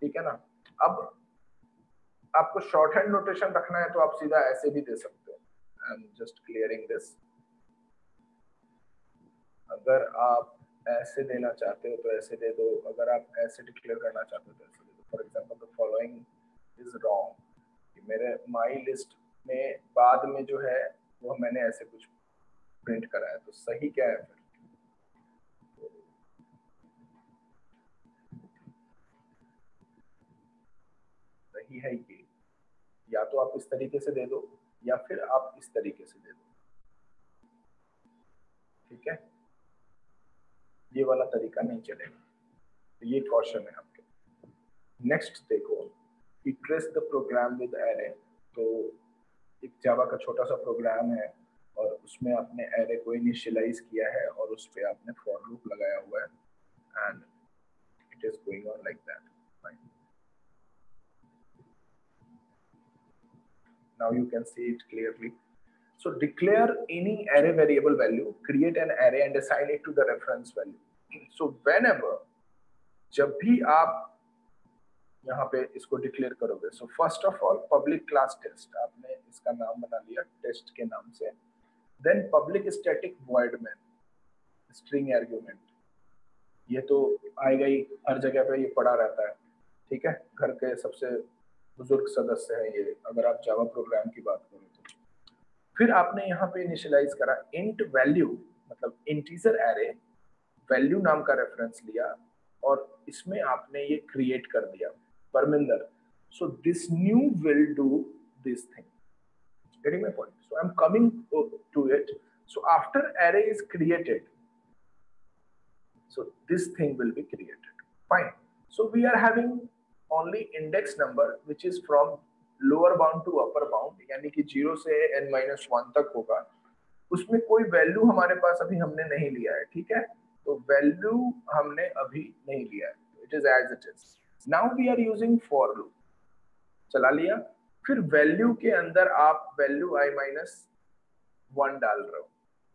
ठीक है ना। अब आपको शॉर्ट हैंड नोटेशन रखना है तो आप सीधा ऐसे भी दे सकते हो। I am just clearing this. अगर आप ऐसे देना चाहते हो तो ऐसे दे दो, अगर आप ऐसे डिक्लेयर करना चाहते हो तो ऐसे दे दो। For example the following is wrong, मेरे माई लिस्ट में बाद में जो है वो मैंने ऐसे कुछ प्रिंट करा है, तो सही क्या है फिर? सही है ये, या तो आप इस तरीके से दे दो या फिर आप इस तरीके से दे दो। ठीक है, ये वाला तरीका नहीं चलेगा, तो ये कॉशन है आपके। नेक्स्ट देखो, we trace the program with array। तो एक जावा का छोटा सा प्रोग्राम है और उसमें आपने array को इनिशियलाइज किया है और उस पे आपने for loop लगाया हुआ है and it is going on like that। Fine. Now you can see it clearly। So declare any array variable value, create an array and assign it to the reference value। So whenever, जब भी आप यहाँ पे इसको declare करोगे, so first of all public class test, आपने इसका नाम बना लिया टेस्ट के नाम से। Then public static void main string argument, ये तो आएगा ही, हर जगह पे ये पड़ा रहता है। ठीक है, घर के सबसे बुजुर्ग सदस्य है ये, अगर आप जावा प्रोग्राम की बात करो तो। फिर आपने यहाँ पे इनिशियलाइज करा int value, मतलब इंटीजर एरे, वैल्यू नाम का रेफरेंस लिया और इसमें आपने ये क्रिएट कर दिया Parminder. So this new will do this thing। Getting my point? So I'm coming to it। So after array is created, so this thing will be created। Fine। So we are having only index number which is from lower bound to upper bound, यानी कि 0 से n-1 तक होगा। उसमें कोई value हमारे पास अभी हमने नहीं लिया है। ठीक है, तो वैल्यू हमने अभी नहीं लिया है, it is as it is. Now we are using for loop, चला लिया। फिर वैल्यू के अंदर आप वैल्यू i माइनस 1 डाल रहे हो,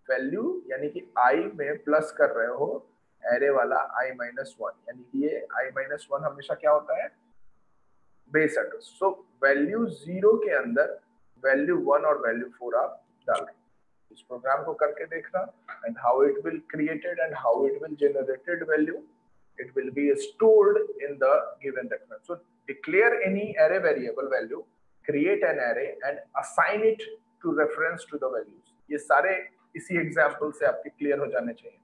वैल्यू यानी कि i में प्लस कर रहे हो एरे वाला i माइनस 1, यानी कि ये i माइनस 1 हमेशा क्या होता है, बेस एड्रेस। सो वैल्यू 0 के अंदर वैल्यू 1 और वैल्यू 4 आप डाल रहे हो। इस प्रोग्राम को करके देखना, and how it will created and how it will generated value, it will be stored in the given reference. So declare any array variable value, create an array and assign it to reference to the values. ये सारे इसी example से आपके clear हो जाने चाहिए।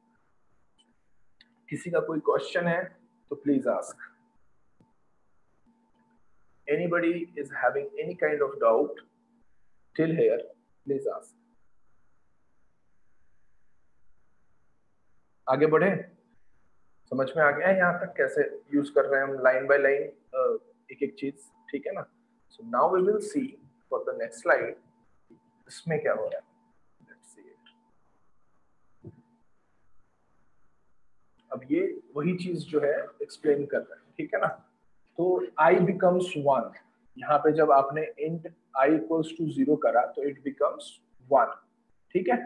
किसी का कोई क्वेश्चन है तो please ask. Anybody is having any kind of doubt till here, please ask. आगे बढ़े, समझ में आ गया है यहाँ तक कैसे यूज कर रहे हैं हम लाइन बाय लाइन एक एक चीज, ठीक है ना। So now we will see for the next slide इसमें क्या हो रहा है। Let's see it. अब ये वही चीज जो है एक्सप्लेन कर रहे हैं, ठीक है ना। तो i बिकम्स 1, यहाँ पे जब आपने int i इक्वल्स टू 0 करा तो इट बिकम्स 1, ठीक है।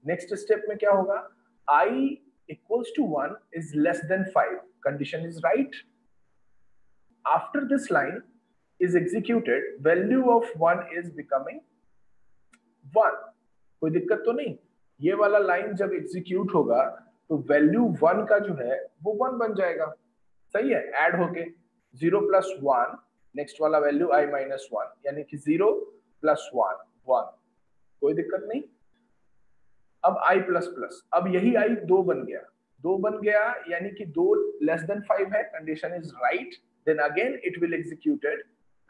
नेक्स्ट स्टेप में क्या होगा, i equals to 1 is less than 5, condition is right. After this line is executed, value of 1 is becoming 1, कोई दिक्कत तो नहीं। ये वाला लाइन जब एग्जीक्यूट होगा तो वैल्यू 1 का जो है वो 1 बन जाएगा, सही है, ऐड होके 0 प्लस 1, नेक्स्ट वाला वैल्यू i माइनस 1, यानी कि 0 प्लस 1 1, कोई दिक्कत नहीं। अब i प्लस प्लस, अब यही i 2 बन गया, 2 बन गया यानी कि 2 लेस देन 5 है, condition is right, then again it will executed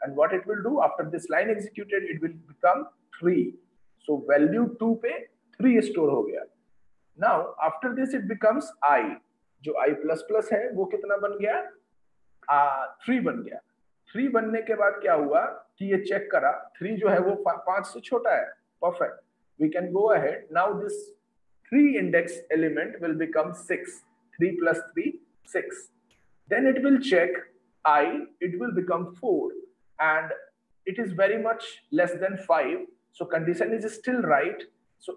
and what it will do after this line executed, it will become 3। So value 2 पे 3 स्टोर हो गया। Now after this it becomes i, जो i plus plus है वो कितना बन गया, 3 बन गया। 3 बनने के बाद क्या हुआ कि ये चेक करा, 3 जो है वो 5 से छोटा है, perfect, we can go ahead. Now this 3 index element will become 6, 3 plus 3 6, then it will check I, it will become 4 and it is very much less than 5, so condition is still right, so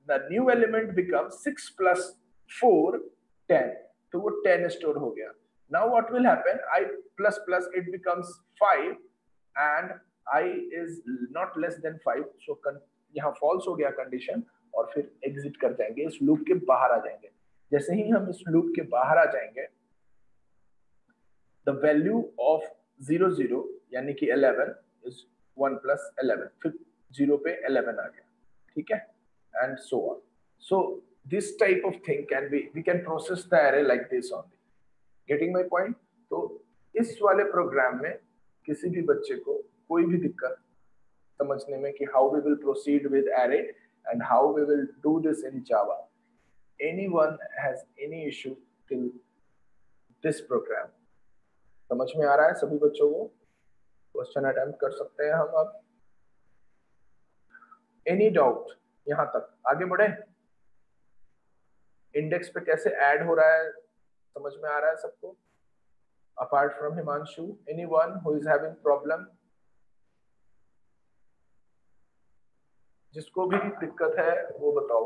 the new element becomes 6 plus 4 10, तो वो 10 store हो गया। Now what will happen, I plus plus it becomes 5 and I is not less than 5, so यहाँ false हो गया condition, और फिर exit कर जाएंगे, इस लूप के बाहर आ जाएंगे। जैसे ही हम इस लूप के बाहर आ जाएंगे, द वैल्यू ऑफ 0 0 यानी कि 11 इज 1 प्लस 11, फिर 0 पे 11 आ गया, ठीक है, and so on. So this type of thing can be, we can process the array like this only, getting my point. तो इस वाले प्रोग्राम में किसी भी बच्चे को कोई भी दिक्कत समझने में कि how we will proceed with array and how we will do this in Java, anyone has any issue till this program, समझ में आ रहा है सभी बच्चों को? क्वेश्चन अटेम्प्ट कर सकते हैं हम अब। एनी डाउट यहाँ तक? आगे बढ़े। इंडेक्स पे कैसे ऐड हो रहा है समझ में आ रहा है सबको? Apart from Himanshu, anyone who is having problem? जिसको भी दिक्कत है वो बताओ।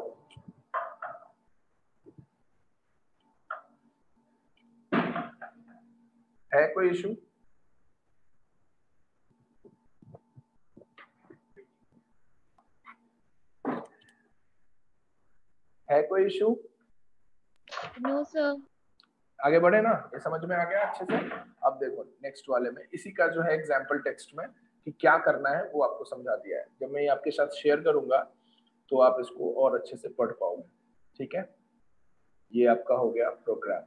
है कोई इशू? है कोई इशू? No sir. आगे बढ़े ना, ये समझ में आ गया अच्छे से? अब देखो नेक्स्ट वाले में इसी का जो है एग्जाम्पल टेक्स्ट में कि क्या करना है वो आपको समझा दिया है। जब मैं ये आपके साथ शेयर करूंगा तो आप इसको और अच्छे से पढ़ पाओगे, ठीक है। ये आपका हो गया प्रोग्राम।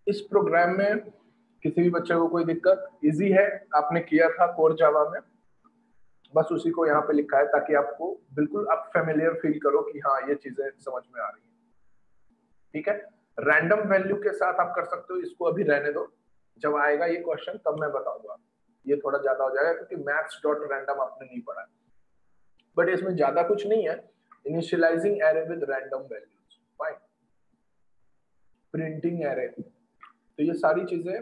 इस प्रोग्राम में किसी भी बच्चे को कोई दिक्कत? इजी है, आपने किया था कोर जावा में, बस उसी को यहाँ पे लिखा है ताकि आपको बिल्कुल आप फेमिलियर फील करो कि हाँ ये चीजें समझ में आ रही है। ठीक है, रैंडम वैल्यू के साथ आप कर सकते हो, इसको अभी रहने दो, जब आएगा ये क्वेश्चन तब मैं बताऊंगा। ये थोड़ा ज्यादा हो जाएगा क्योंकि मैथ्स डॉट रैंडम आपने नहीं पढ़ा है, बट इसमें ज्यादा कुछ नहीं है। Initialising array with random values, fine. Printing array, तो ये सारी चीजें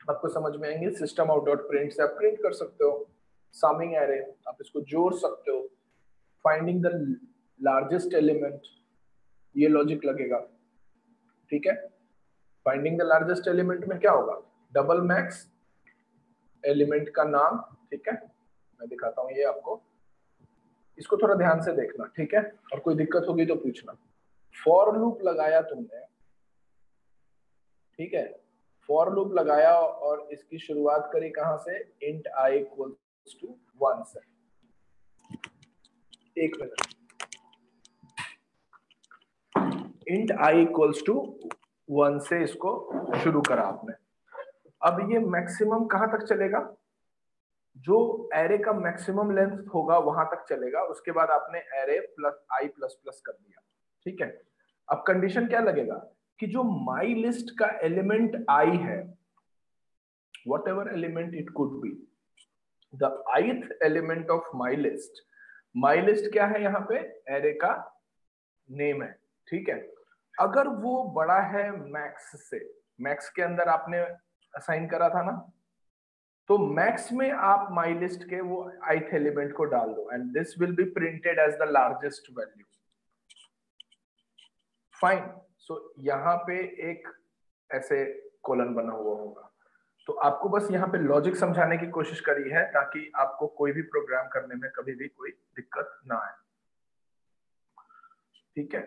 आपको समझ में आएंगी। सिस्टम आउट डॉट प्रिंट से आप प्रिंट कर सकते हो। समिंग एरे, आप इसको जोड़ सकते हो। फाइंडिंग द लार्जेस्ट एलिमेंट, ये लॉजिक लगेगा। ठीक है, फाइंडिंग द लार्जेस्ट एलिमेंट में क्या होगा? डबल मैक्स एलिमेंट का नाम। ठीक है, मैं दिखाता हूँ ये आपको, इसको थोड़ा ध्यान से देखना। ठीक है, और कोई दिक्कत होगी तो पूछना। फॉर लूप लगाया तुमने, ठीक है, फॉर लूप लगाया और इसकी शुरुआत करी कहां से? इंट i इक्वल्स टू 1 से। एक minute, int i equals to 1 से इसको शुरू करा आपने। अब ये मैक्सिमम कहां तक चलेगा? जो एरे का मैक्सिमम लेंथ होगा वहां तक चलेगा। उसके बाद आपने array plus i plus plus कर दिया। ठीक है, अब कंडीशन क्या लगेगा कि जो माई लिस्ट का एलिमेंट i है, what ever element it could be, the ith element of my list, my list क्या है यहाँ पे? एरे का नेम है। ठीक है, अगर वो बड़ा है मैक्स से, मैक्स के अंदर आपने असाइन करा था ना, तो मैक्स में आप माई लिस्ट के वो ith एलिमेंट को डाल दो and this will be printed as the largest value. Fine, so यहाँ पे एक ऐसे कॉलन बना हुआ होगा। तो आपको बस यहाँ पे लॉजिक समझाने की कोशिश करी है ताकि आपको कोई भी प्रोग्राम करने में कभी भी कोई दिक्कत ना आए। ठीक है,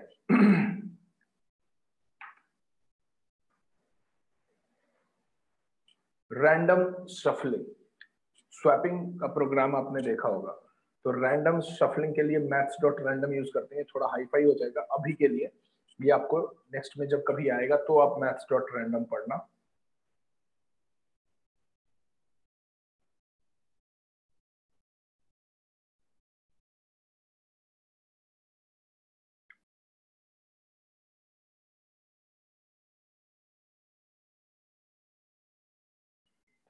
रैंडम शफलिंग, स्वैपिंग का प्रोग्राम आपने देखा होगा। तो रैंडम शफलिंग के लिए मैथ्स डॉट रैंडम यूज करते हैं, थोड़ा हाईफाई हो जाएगा अभी के लिए। ये आपको नेक्स्ट में जब कभी आएगा तो आप मैथ्स डॉट रैंडम पढ़ना।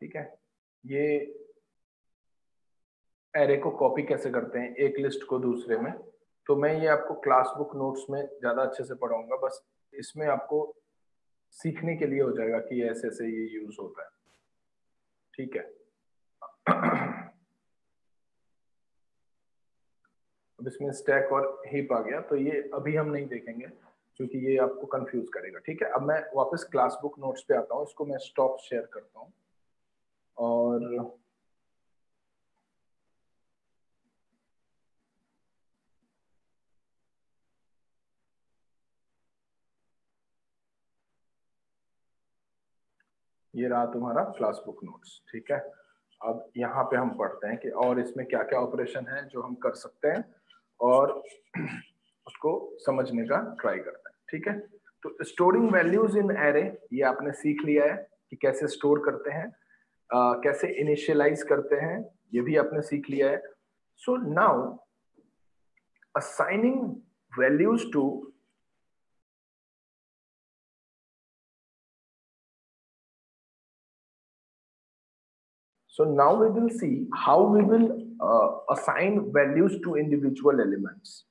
ठीक है, ये एरे को कॉपी कैसे करते हैं एक लिस्ट को दूसरे में, तो मैं ये आपको क्लास बुक नोट्स में ज्यादा अच्छे से पढ़ाऊंगा। बस इसमें आपको सीखने के लिए हो जाएगा कि ऐसे ऐसे ये यूज होता है। ठीक है, अब इसमें स्टैक और हीप आ गया, तो ये अभी हम नहीं देखेंगे क्योंकि ये आपको कंफ्यूज करेगा। ठीक है, अब मैं वापस क्लास बुक नोट्स पे आता हूँ, इसको मैं स्टॉप शेयर करता हूँ और ये रहा तुम्हारा क्लास बुक नोट्स। ठीक है, अब यहाँ पे हम पढ़ते हैं कि और इसमें क्या क्या ऑपरेशन है जो हम कर सकते हैं और उसको समझने का ट्राई करते हैं। ठीक है, तो स्टोरिंग वैल्यूज इन एरे, ये आपने सीख लिया है कि कैसे स्टोर करते हैं, कैसे इनिशियलाइज करते हैं, ये भी आपने सीख लिया है। So now assigning values to So now we will see how we will assign values to individual elements.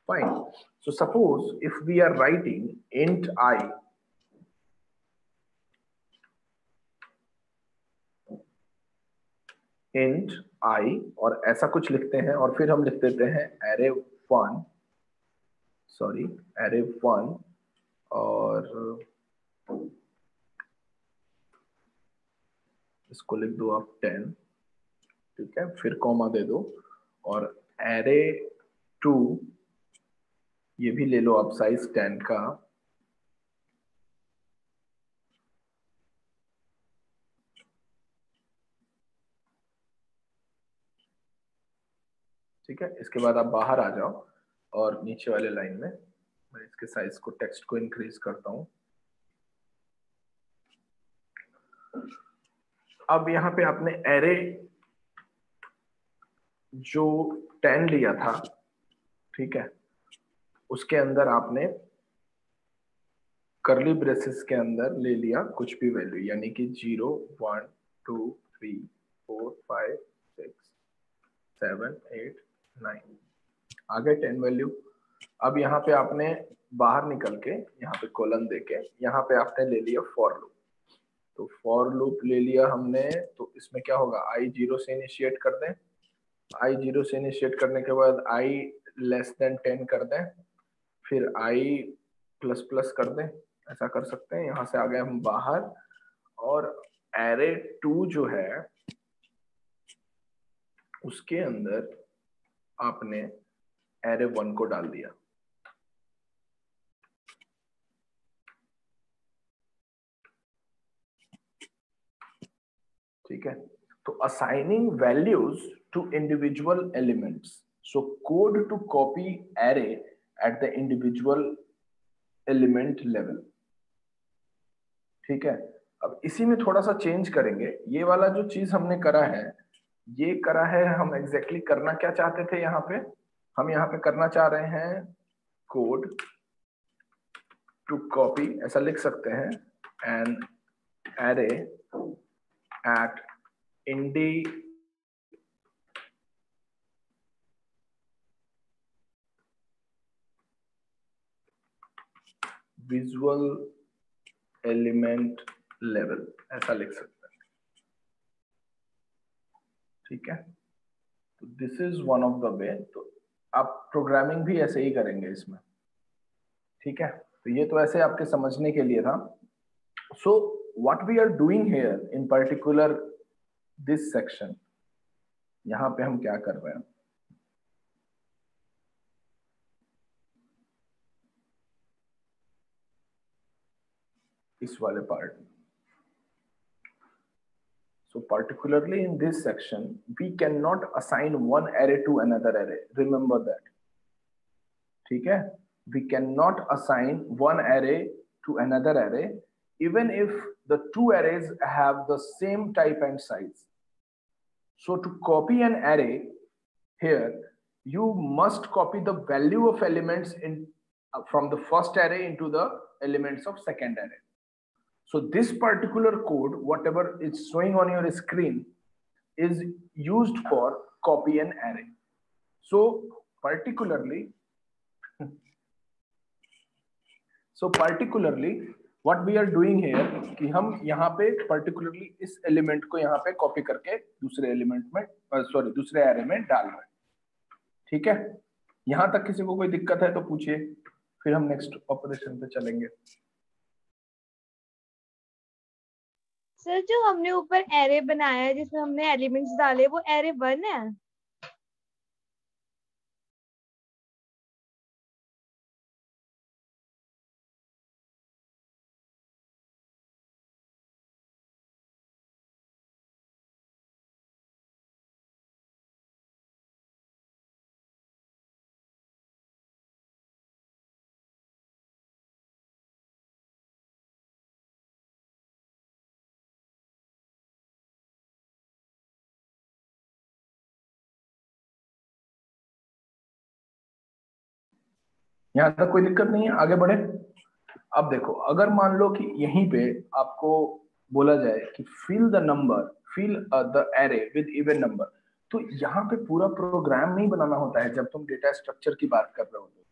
Fine. So suppose if we are writing int I, और ऐसा कुछ लिखते हैं और फिर हम लिख देते हैं array1, सॉरी array1 और इसको लिख दो आप 10। ठीक है, फिर कॉमा दे दो और array2 ये भी ले लो आप साइज 10 का। ठीक है, इसके बाद आप बाहर आ जाओ और नीचे वाले लाइन में मैं इसके साइज को टेक्स्ट को इंक्रीज करता हूं। अब यहाँ पे आपने एरे जो 10 लिया था, ठीक है, उसके अंदर आपने कर्ली ब्रेसेस के अंदर ले लिया कुछ भी वैल्यू, यानी कि 0 1 2 3 4 5 6 7 8 9, आगे 10 वैल्यू। अब यहाँ पे आपने बाहर निकल के यहाँ पे कॉलन देके यहाँ पे आपने ले लिया फॉर लूप। तो फॉर लूप ले लिया हमने, तो इसमें क्या होगा, i 0 से इनिशिएट कर दें, i 0 से इनिशिएट करने के बाद i लेस देन 10 कर दें, फिर i प्लस प्लस कर दें, ऐसा कर सकते हैं। यहाँ से आ गए हम बाहर, और एरे 2 जो है उसके अंदर आपने एरे 1 को डाल दिया। ठीक है, तो assigning values to individual elements, so code to copy array at the individual element level. ठीक है, अब इसी में थोड़ा सा चेंज करेंगे। ये वाला जो चीज हमने करा है, ये करा है, हम एग्जैक्टली करना क्या चाहते थे यहाँ पे, हम यहाँ पे करना चाह रहे हैं कोड टू कॉपी, ऐसा लिख सकते हैं, an array eight individual element level, ऐसा लिख सकते हैं। ठीक है, तो this is one of the way. तो आप प्रोग्रामिंग भी ऐसे ही करेंगे इसमें। ठीक है, तो ये तो ऐसे आपके समझने के लिए था। So what we are doing here in particular this section, यहां पे हम क्या कर रहे हैं, इस वाले पार्ट में। So particularly in this section, we cannot assign one array to another array. Remember that. ठीक है? We cannot assign one array to another array, even if the two arrays have the same type and size. So to copy an array here, you must copy the value of elements from the first array into the elements of second array. So this particular code, whatever is showing on your screen, is used for copy an array. So particularly what we are doing here, कि हम यहाँ पे particularly इस element को यहाँ पे copy करके दूसरे element में, दूसरे array में डाल रहे हैं। ठीक है, यहाँ तक किसी को कोई दिक्कत है तो पूछिए, फिर हम next operation पे चलेंगे। सर जो हमने ऊपर एरे बनाया है जिसमें हमने एलिमेंट्स डाले, वो एरे 1 है? यहाँ तक कोई दिक्कत नहीं है, आगे बढ़े। अब देखो, अगर मान लो कि यहीं पे आपको बोला जाए कि fill the number, fill the array with even number, तो यहाँ पे पूरा प्रोग्राम नहीं बनाना होता है। जब तुम डेटा स्ट्रक्चर की बात कर रहे होते हो,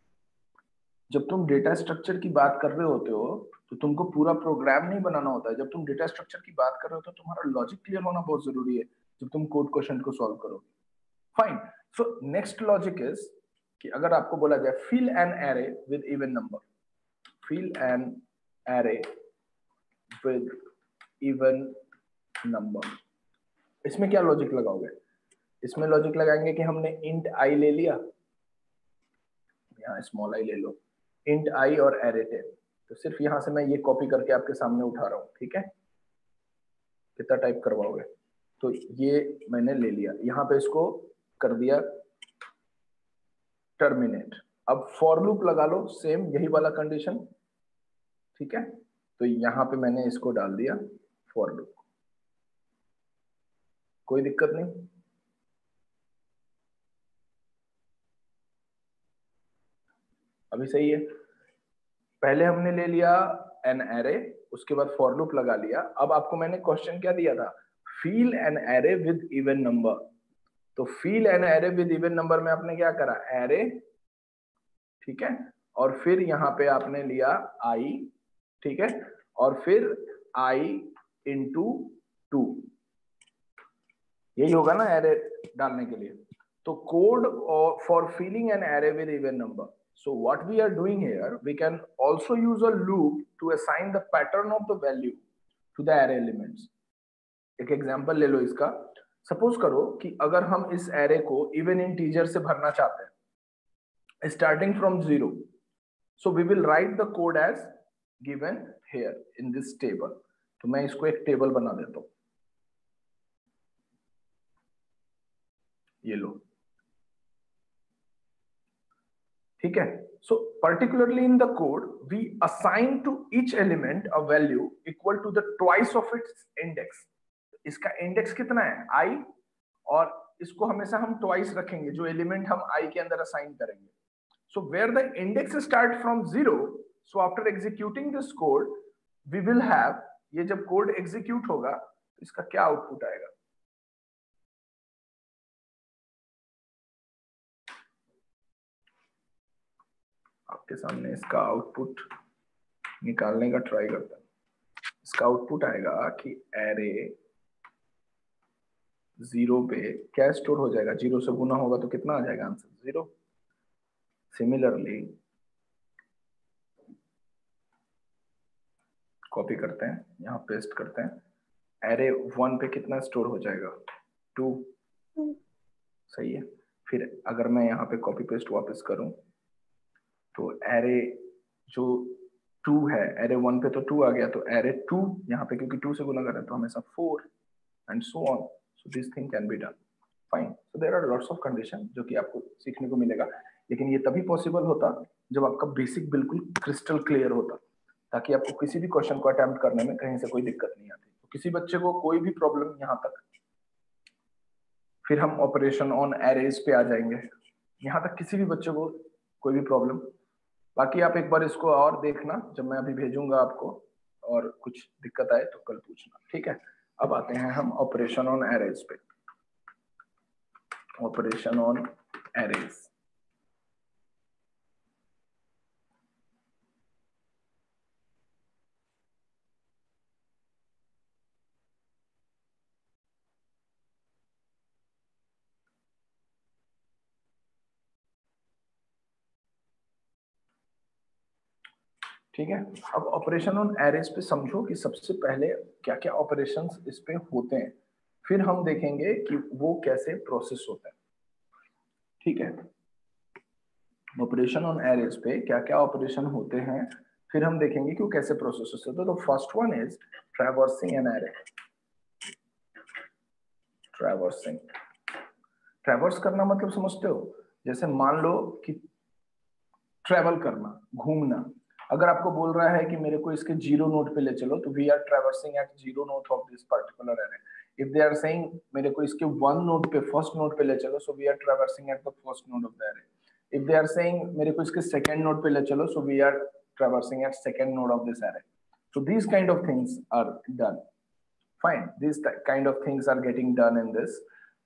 जब तुम डेटा स्ट्रक्चर की बात कर रहे होते हो तो तुमको पूरा प्रोग्राम नहीं बनाना होता है। जब तुम डेटा स्ट्रक्चर की बात कर रहे हो तो तुम्हारा लॉजिक क्लियर होना बहुत जरूरी है जब तुम कोड क्वेश्चन को सॉल्व करोगे। Fine, so next logic is कि अगर आपको बोला जाए fill an array with even number, fill an array with even number, इसमें क्या लॉजिक लगाओगे? इसमें लॉजिक लगाएंगे कि हमने इंट आई ले लिया, यहाँ स्मॉल आई ले लो, इंट आई और एरे 10, तो सिर्फ यहां से मैं ये कॉपी करके आपके सामने उठा रहा हूं। ठीक है, कितना टाइप करवाओगे? तो ये मैंने ले लिया, यहाँ पे इसको कर दिया टर्मिनेट। अब फॉर लूप लगा लो, सेम यही वाला कंडीशन। ठीक है, तो यहाँ पे मैंने इसको डाल दिया फॉर लूप। कोई दिक्कत नहीं? अभी सही है? पहले हमने ले लिया एन एरे, उसके बाद फॉर लूप लगा लिया। अब आपको मैंने क्वेश्चन क्या दिया था, fill an array with even number. तो fill an array with even number में आपने क्या करा, एरे, ठीक है, और फिर यहाँ पे आपने लिया आई, ठीक है, और फिर आई इंटू 2, यही होगा ना एरे डालने के लिए। तो code for filling an array with even number. So what we are doing here, we can also use a loop to assign the pattern of the value to the array elements. एक example ले लो इसका। Suppose करो कि अगर हम इस array को even integer से भरना चाहते हैं starting from 0, so we will write the code as given here in this table. तो मैं इसको एक टेबल बना देता हूं, ये लो, ठीक है। So particularly in the code we assign to each element a value equal to the twice of its index. इसका इंडेक्स कितना है, आई, और इसको हमेशा हम ट्वाइस रखेंगे जो एलिमेंट हम आई के अंदर असाइन करेंगे। So where the index start from 0, so after executing this code we will have, ये जब कोड एग्जीक्यूट होगा तो इसका क्या आउटपुट आएगा, आपके सामने इसका आउटपुट निकालने का ट्राई करता हूं। इसका आउटपुट आएगा कि एरे 0 पे क्या स्टोर हो जाएगा, 0 से गुना होगा तो कितना आ जाएगा आंसर, 0। सिमिलरली कॉपी करते हैं, यहाँ पेस्ट करते हैं, एरे 1 पे कितना स्टोर हो जाएगा, 2, सही है। फिर अगर मैं यहाँ पे कॉपी पेस्ट वापस करूं तो एरे जो 2 है, एरे 1 पे तो 2 आ गया, तो एरे 2 यहाँ पे क्योंकि 2 से गुना कर रहे हैं तो हमेशा 4 and so on. So this thing can be done fine. So there are lots of condition जो कि आपको सीखने को मिलेगा, लेकिन ये तभी पॉसिबल होता जब आपका बेसिक बिल्कुल क्रिस्टल क्लियर होता, ताकि आपको किसी भी क्वेश्चन को अटेम्प्ट करने में कहीं से कोई दिक्कत नहीं आती। तो किसी बच्चे को कोई भी प्रॉब्लम यहाँ तक, फिर हम ऑपरेशन ऑन एरेज पे आ जाएंगे, यहाँ तक किसी भी बच्चे को कोई भी प्रॉब्लम। बाकी आप एक बार इसको और देखना, जब मैं अभी भेजूंगा आपको, और कुछ दिक्कत आए तो कल पूछना, ठीक है। अब आते हैं हम ऑपरेशन ऑन एरेज पे। ऑपरेशन ऑन एरेज, ठीक है। अब ऑपरेशन ऑन एरेज पे समझो कि सबसे पहले क्या क्या ऑपरेशंस इस पे होते हैं, फिर हम देखेंगे कि वो कैसे प्रोसेस होते हैं, ठीक है। ऑपरेशन ऑन एरेज पे क्या क्या ऑपरेशन होते हैं, फिर हम देखेंगे कि वो कैसे प्रोसेस होते हैं। तो first one is traversing an array. Traversing, traverse करना मतलब समझते हो, जैसे मान लो कि ट्रैवल करना, घूमना। अगर आपको बोल रहा है कि मेरे को इसके 0 नोड पे ले चलो, तो we are traversing at 0 node of this particular array. If they are saying मेरे को इसके 1 नोड पे, फर्स्ट नोड पे ले चलो, so we are traversing at the first node of the array. If they are saying मेरे को इसके सेकंड नोड पे ले चलो, so we are traversing at second node of this array. So these kind of things are done. Fine, these kind of things are getting done in this.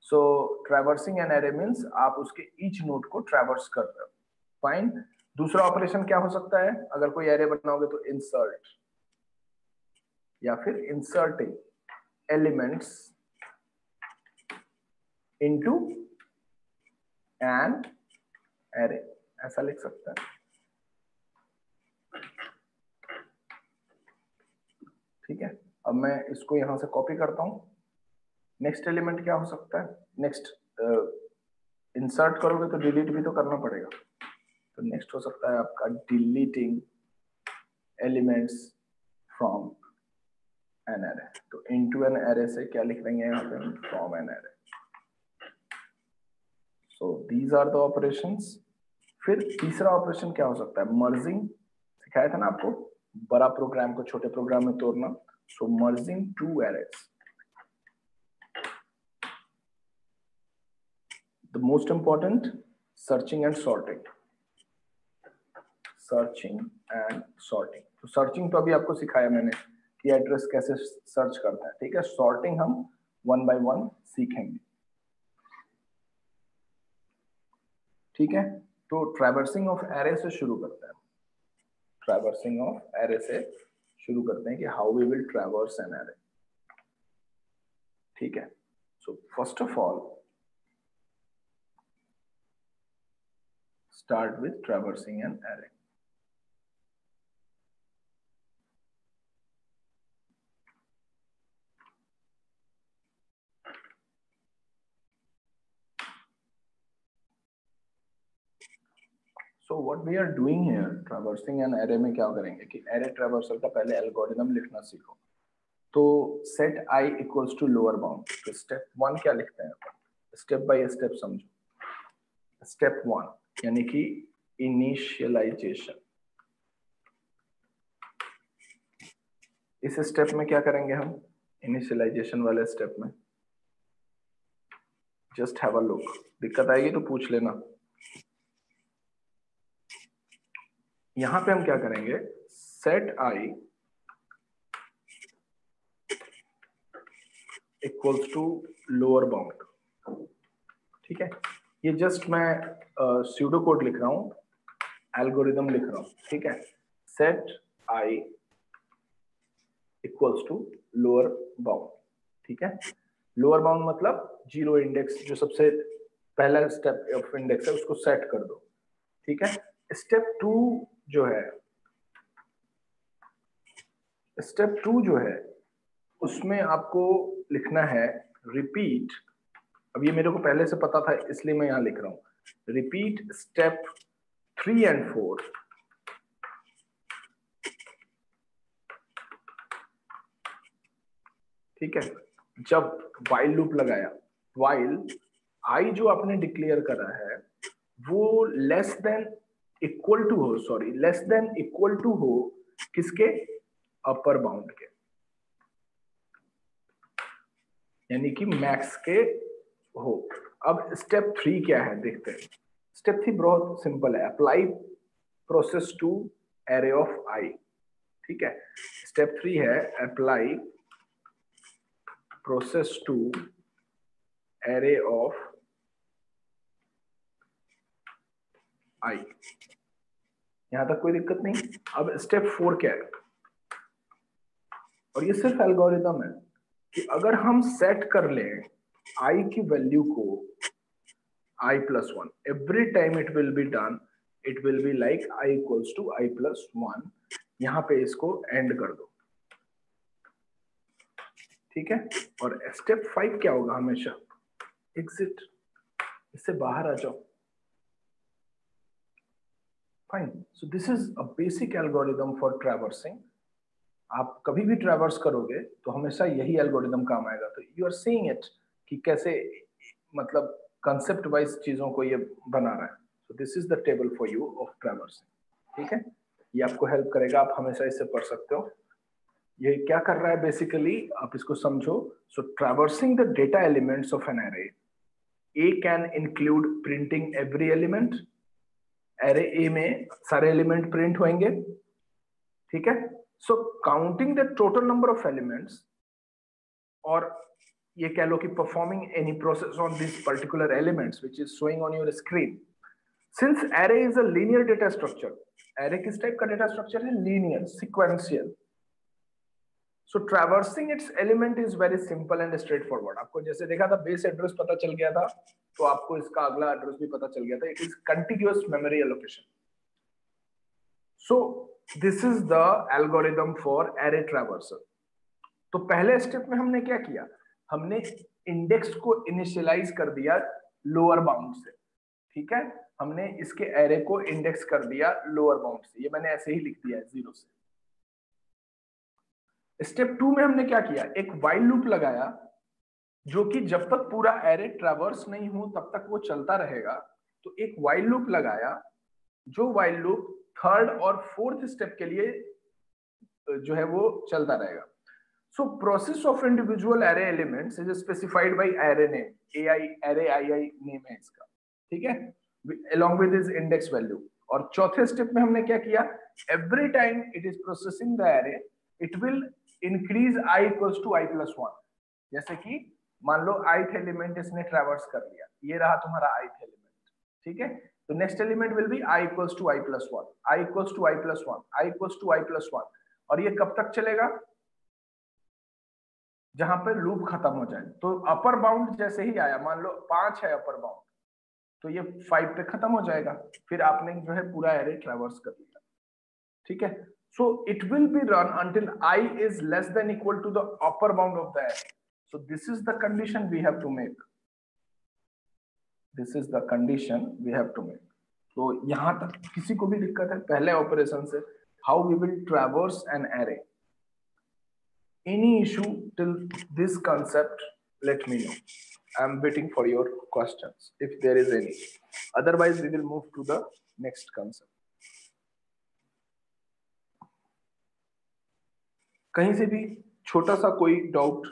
So traversing an array means आप उसके each node को traverse कर रहे हो। Fine. दूसरा operation क्या हो सकता है, अगर कोई एरे बनाओगे तो इंसर्ट, या फिर inserting elements into an array, ऐसा लिख सकता है, ठीक है। अब मैं इसको यहां से कॉपी करता हूं। नेक्स्ट एलिमेंट क्या हो सकता है, नेक्स्ट इंसर्ट करोगे तो डिलीट भी तो करना पड़ेगा, तो नेक्स्ट हो सकता है आपका deleting elements from an array. तो इनटू एन एरे से क्या लिख देंगे यहाँ पे, from an array. So these are the operations. फिर तीसरा ऑपरेशन क्या हो सकता है, मर्जिंग। सिखाया था ना आपको, बड़ा प्रोग्राम को छोटे प्रोग्राम में तोड़ना। So merging two arrays, the most important searching and sorting, searching and sorting. तो सर्चिंग तो अभी आपको सिखाया मैंने कि एड्रेस कैसे सर्च करता है, ठीक है। सॉर्टिंग हम 1 by 1 सीखेंगे, ठीक है। तो ट्रैवर्सिंग ऑफ एरे से शुरू करते हैं, ट्रैवर्सिंग ऑफ एरे से शुरू करते हैं कि how we will traverse an array, ठीक है। So first of all start with traversing an array. So what we are doing here, traversing an array में क्या करेंगे कि array traversal का पहले algorithm लिखना सीखो। तो set I equals to lower bound, तो step 1 क्या लिखते हैं, step by step समझो। step 1 यानी कि इनिशियलाइजेशन। इस स्टेप में क्या करेंगे हम, इनिशियलाइजेशन वाले स्टेप में जस्ट हैव अ लुक, दिक्कत आएगी तो पूछ लेना। यहां पे हम क्या करेंगे, set I equals to lower bound, ठीक है। ये जस्ट मैं स्यूडो कोड लिख रहा हूं, एल्गोरिदम लिख रहा हूं, ठीक है। Set I equals to lower bound, ठीक है। लोअर बाउंड मतलब जीरो इंडेक्स, जो सबसे पहला स्टेप ऑफ इंडेक्स है उसको सेट कर दो, ठीक है। स्टेप 2 जो है, स्टेप 2 जो है उसमें आपको लिखना है रिपीट। अब ये मेरे को पहले से पता था इसलिए मैं यहां लिख रहा हूं, रिपीट स्टेप 3 and 4 ठीक है। जब वाइल लूप लगाया, वाइल आई जो आपने डिक्लेयर करा है वो लेस देन इक्वल टू हो, sorry less than equal to हो किसके, अपर बाउंड के, यानी कि मैक्स के हो। अब स्टेप 3 क्या है देखते हैं। स्टेप 3 बहुत सिंपल है, apply process to array of I, ठीक है। स्टेप 3 है apply process to array of I. यहां तक कोई दिक्कत नहीं। अब स्टेप 4 क्या है, और ये सिर्फ एल्गोरिथम है कि अगर हम सेट कर लें आई की वैल्यू को i+1, every time it will be done, it will be like i equals to i+1, यहां पे इसको एंड कर दो, ठीक है। और स्टेप 5 क्या होगा, हमेशा एग्जिट, इससे बाहर आ जाओ, fine. So this is a basic algorithm for traversing. आप कभी भी ट्रैवर्स करोगे तो हमेशा यही एल्गोरिथम काम आएगा। तो यू आर सीइंग इट कि कैसे मतलब कंसेप्ट वाइज चीजों को ये बना रहा है। So this is the table for you of traversing, ठीक है। ये आपको हेल्प करेगा, आप हमेशा इससे पढ़ सकते हो। ये क्या कर रहा है बेसिकली, आप इसको समझो। So traversing the data elements of an array, a can include printing every element. Array A में सारे एलिमेंट प्रिंट होंगे, ठीक है। So counting the total number of elements, और ये कह लो कि performing any process on this particular elements which is showing on your screen. Since array is a linear data structure, array किस टाइप का डेटा स्ट्रक्चर है, linear sequential. So traversing it's element is very simple and straight forward. आपको जैसे देखा था base address पता चल गया था, तो आपको इसका अगला एड्रेस भी पता चल गया था। It is continuous memory allocation. So this is the algorithm for array traversal. तो पहले स्टेप में हमने क्या किया, हमने इंडेक्स को इनिशियलाइज कर दिया लोअर बाउंड से, ठीक है। हमने इसके एरे को इंडेक्स कर दिया लोअर बाउंड से, ये मैंने ऐसे ही लिख दिया है 0 से। स्टेप 2 में हमने क्या किया, एक वाइल लूप लगाया जो कि जब तक पूरा एरे ट्रैवर्स नहीं हो तब तक वो चलता रहेगा। तो एक वाइल लूप लगाया, जो वाइल लूप 3rd और 4th स्टेप के लिए जो है वो चलता रहेगा। So process of individual array elements is specified by array name. AI array II name है इसका, ठीक है, along with its index value. और चौथे स्टेप में हमने क्या किया, every time it is processing the array, it will increase I equals to I plus 1. जैसे कि मान लो ith एलिमेंट इसने ट्रैवर्स कर लिया, ये रहा तुम्हारा ith एलिमेंट, ठीक है, तो next element will be I equals to I plus 1, I equals to I plus 1, I equals to I plus 1. और ये कब तक चलेगा, जहां पर लूप खत्म हो जाए. तो अपर बाउंड जैसे ही आया, मान लो 5 है अपर बाउंड, तो ये 5 पे खत्म हो जाएगा, फिर आपने जो है पूरा एरे ट्रैवर्स कर लिया, ठीक है. So it will be run until I is less than equal to the upper bound of the array. So this is the condition we have to make. This is the condition we have to make. तो यहां तक किसी को भी दिक्कत है पहले operation से, how we will traverse an array? Any issue till this concept, let me know. I'm waiting for your questions if there is any. Otherwise we will move to the next concept. कहीं से भी छोटा सा कोई doubt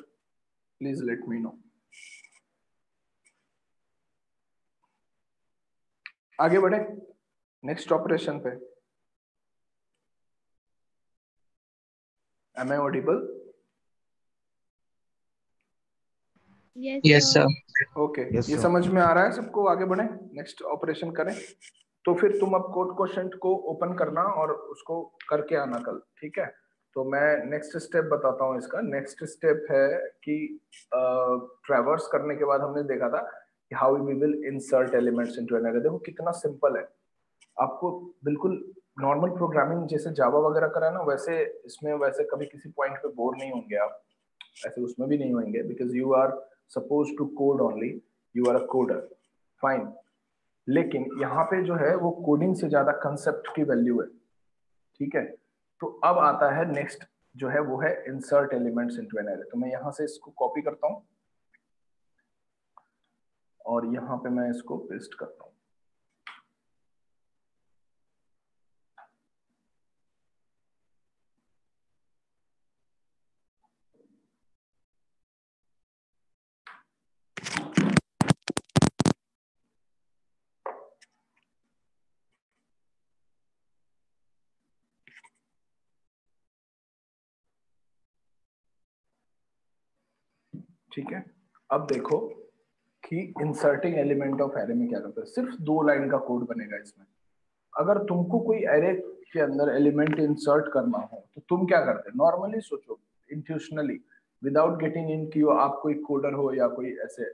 please let me know. आगे बढ़े next operation पे. Am I audible? Yes sir. Okay, Yes, ये sir. समझ में आ रहा है सबको. आगे बढ़े नेक्स्ट ऑपरेशन करें. तो फिर तुम अब कोड क्वोशंट को ओपन करना और उसको करके आना कल, ठीक है. तो मैं नेक्स्ट स्टेप बताता हूँ इसका. नेक्स्ट स्टेप है कि ट्रैवर्स करने के बाद हमने देखा था कि how we will insert elements into an array. देखो कितना सिंपल है, आपको बिल्कुल नॉर्मल प्रोग्रामिंग जैसे जावा वगैरह करा है ना, वैसे इसमें वैसे कभी किसी पॉइंट पे बोर नहीं होंगे आप, ऐसे उसमें भी नहीं होंगे, because you are suppose to code only, you are a coder, fine. लेकिन यहाँ पे जो है वो कोडिंग से ज्यादा कंसेप्ट की वैल्यू है, ठीक है. तो अब आता है नेक्स्ट जो है वो है insert elements into an array. तो मैं यहाँ से इसको कॉपी करता हूँ और यहाँ पे मैं इसको पेस्ट करता हूँ. ठीक है, अब देखो कि इंसर्टिंग एलिमेंट ऑफ एरे में क्या करता है. सिर्फ 2 लाइन का कोड बनेगा इसमें. अगर तुमको कोई एरे के अंदर एलिमेंट इंसर्ट करना हो तो तुम क्या करते, नॉर्मली सोचो इंट्यूशनली विदाउट गेटिंग इन कि आप कोई कोडर हो या कोई ऐसे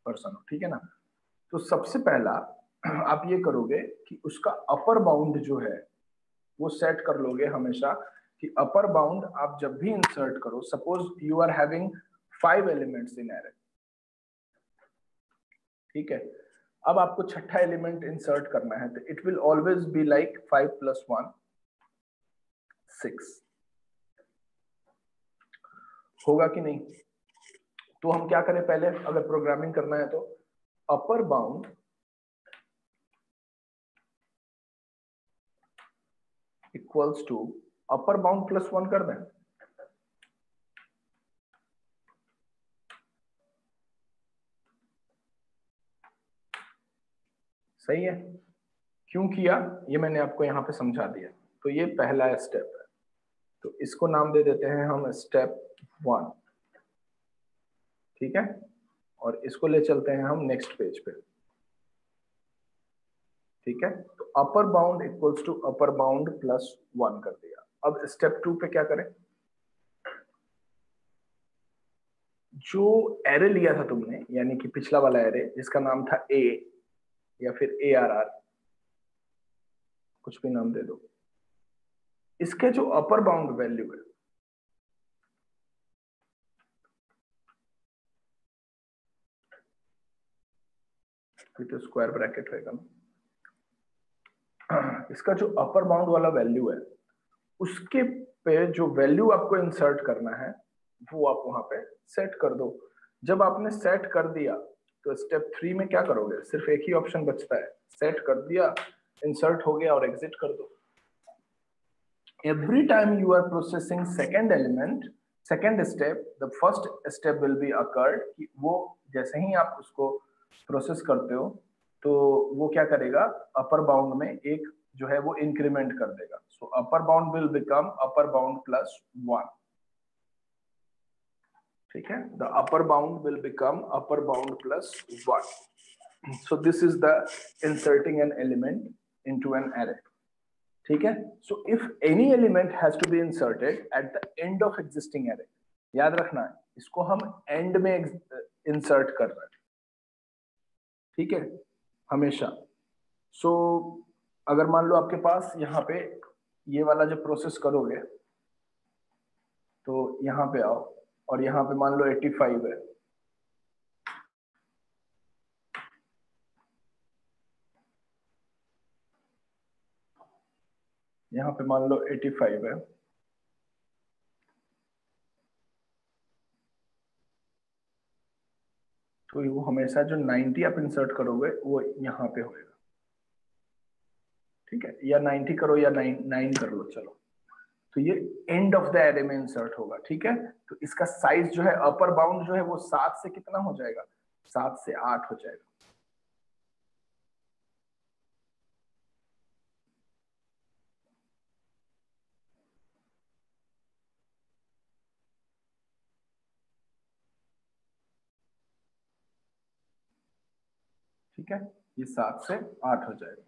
पर्सन हो, ठीक है ना. तो सबसे पहला आप ये करोगे कि उसका अपर बाउंड जो है वो सेट कर लोगे हमेशा, कि अपर बाउंड आप जब भी इंसर्ट करो, suppose you are having 5 elements in array, ठीक है. अब आपको छठा एलिमेंट इंसर्ट करना है, तो it will always be like 5 + 1 6. होगा कि नहीं. तो हम क्या करें, पहले अगर प्रोग्रामिंग करना है तो upper bound equals to upper bound +1 कर दें. सही है. क्यों किया ये मैंने आपको यहाँ पे समझा दिया. तो ये पहला स्टेप है, तो इसको नाम दे देते हैं हम स्टेप 1, ठीक है. और इसको ले चलते हैं हम नेक्स्ट पेज पे, ठीक है. तो upper bound equals to upper bound +1 कर दिया. अब स्टेप 2 पे क्या करें, जो एरे लिया था तुमने, यानी कि पिछला वाला एरे जिसका नाम था ए या फिर ARR, कुछ भी नाम दे दो, इसके जो अपर बाउंड वैल्यू है तो स्क्वायर ब्रैकेट होगा ना, इसका जो अपर बाउंड वाला वैल्यू है उसके पे जो वैल्यू आपको इंसर्ट करना है वो आप वहां पे सेट कर दो. जब आपने सेट कर दिया तो स्टेप 3 में क्या करोगे, सिर्फ एक ही ऑप्शन बचता है, सेट कर दिया, इंसर्ट हो गया और एग्जिट कर दो. Every time you are processing second element, second step, the first step will be occurred कि वो जैसे ही आप उसको प्रोसेस करते हो तो वो क्या करेगा, अपर बाउंड में एक जो है वो इंक्रीमेंट कर देगा. So upper bound will become upper bound plus 1. ठीक है, the upper bound will become upper bound plus 1. So this is the inserting an element into an array. ठीक है, so if any element has to be inserted at the end of existing array, याद रखना है इसको हम end में insert कर रहे हैं. ठीक है, हमेशा. so अगर मान लो आपके पास यहाँ पे ये वाला जो प्रोसेस करोगे तो यहाँ पे आओ और यहाँ पे मान लो 85 है. यहाँ पे मान लो 85 है. तो वो हमेशा जो 90 आप इंसर्ट करोगे वो यहाँ पे होएगा. ठीक है, या 90 करो या 9 कर लो, चलो. तो ये एंड ऑफ द एरे में इंसर्ट होगा. ठीक है, तो इसका साइज जो है अपर बाउंड जो है वो 7 से कितना हो जाएगा, 7 से 8 हो जाएगा. ठीक है, ये 7 से 8 हो जाएगा.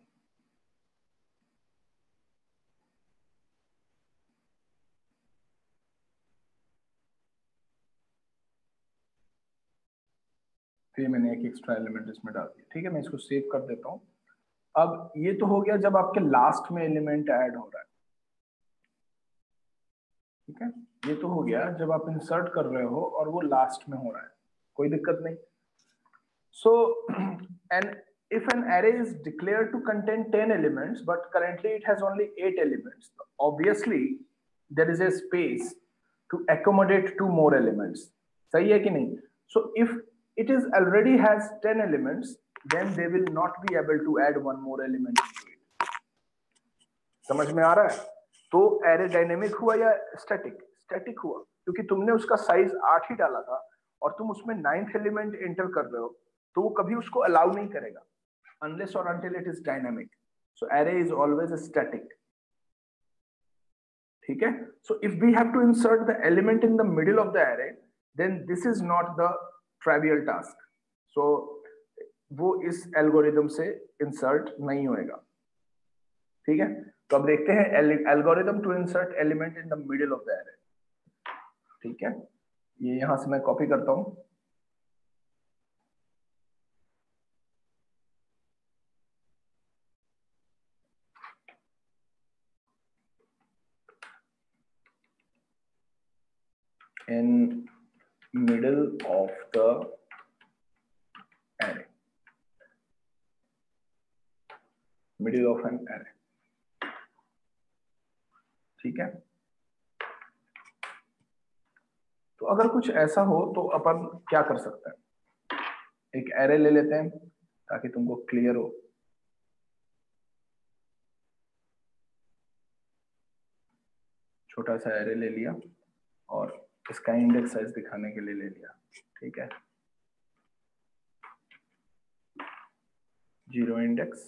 फिर मैंने एक एक्स्ट्रा एलिमेंट इसमें डाल दिया. ठीक है, मैं इसको सेव कर देता हूं. अब ये तो हो गया जब आपके लास्ट में एलिमेंट ऐड हो रहा है. ठीक है, ये तो हो गया जब आप इंसर्ट कर रहे हो और वो लास्ट में हो रहा है, कोई दिक्कत नहीं. So, and if an array is declared to contain 10 elements, but currently it has only 8 elements, obviously there is a space to accommodate 2 more elements. सही है कि नहीं? So, if it is already has 10 elements, then they will not be able to add 1 more element into it. समझ में आ रहा है? तो array dynamic हुआ या static? Static हुआ, क्योंकि तुमने उसका साइज 8 ही डाला था और तुम उसमें 9th एलिमेंट एंटर कर रहे हो, तो वो कभी उसको अलाउ नहीं करेगा unless or until it is dynamic. So array is always a static. ठीक है, so if we have to insert the element in the middle of the array, then this is not the trivial task. So वो इस algorithm से insert नहीं होएगा. ठीक है, तो अब देखते हैं algorithm to insert element in the middle of the array. ठीक है, ये यहां से मैं कॉपी करता हूं. In middle of the array, middle of an array. ठीक है, तो अगर कुछ ऐसा हो तो अपन क्या कर सकते हैं, एक एरे ले लेते हैं ताकि तुमको क्लियर हो. छोटा सा एरे ले लिया और इसका इंडेक्स साइज दिखाने के लिए ले लिया. ठीक है, 0 index,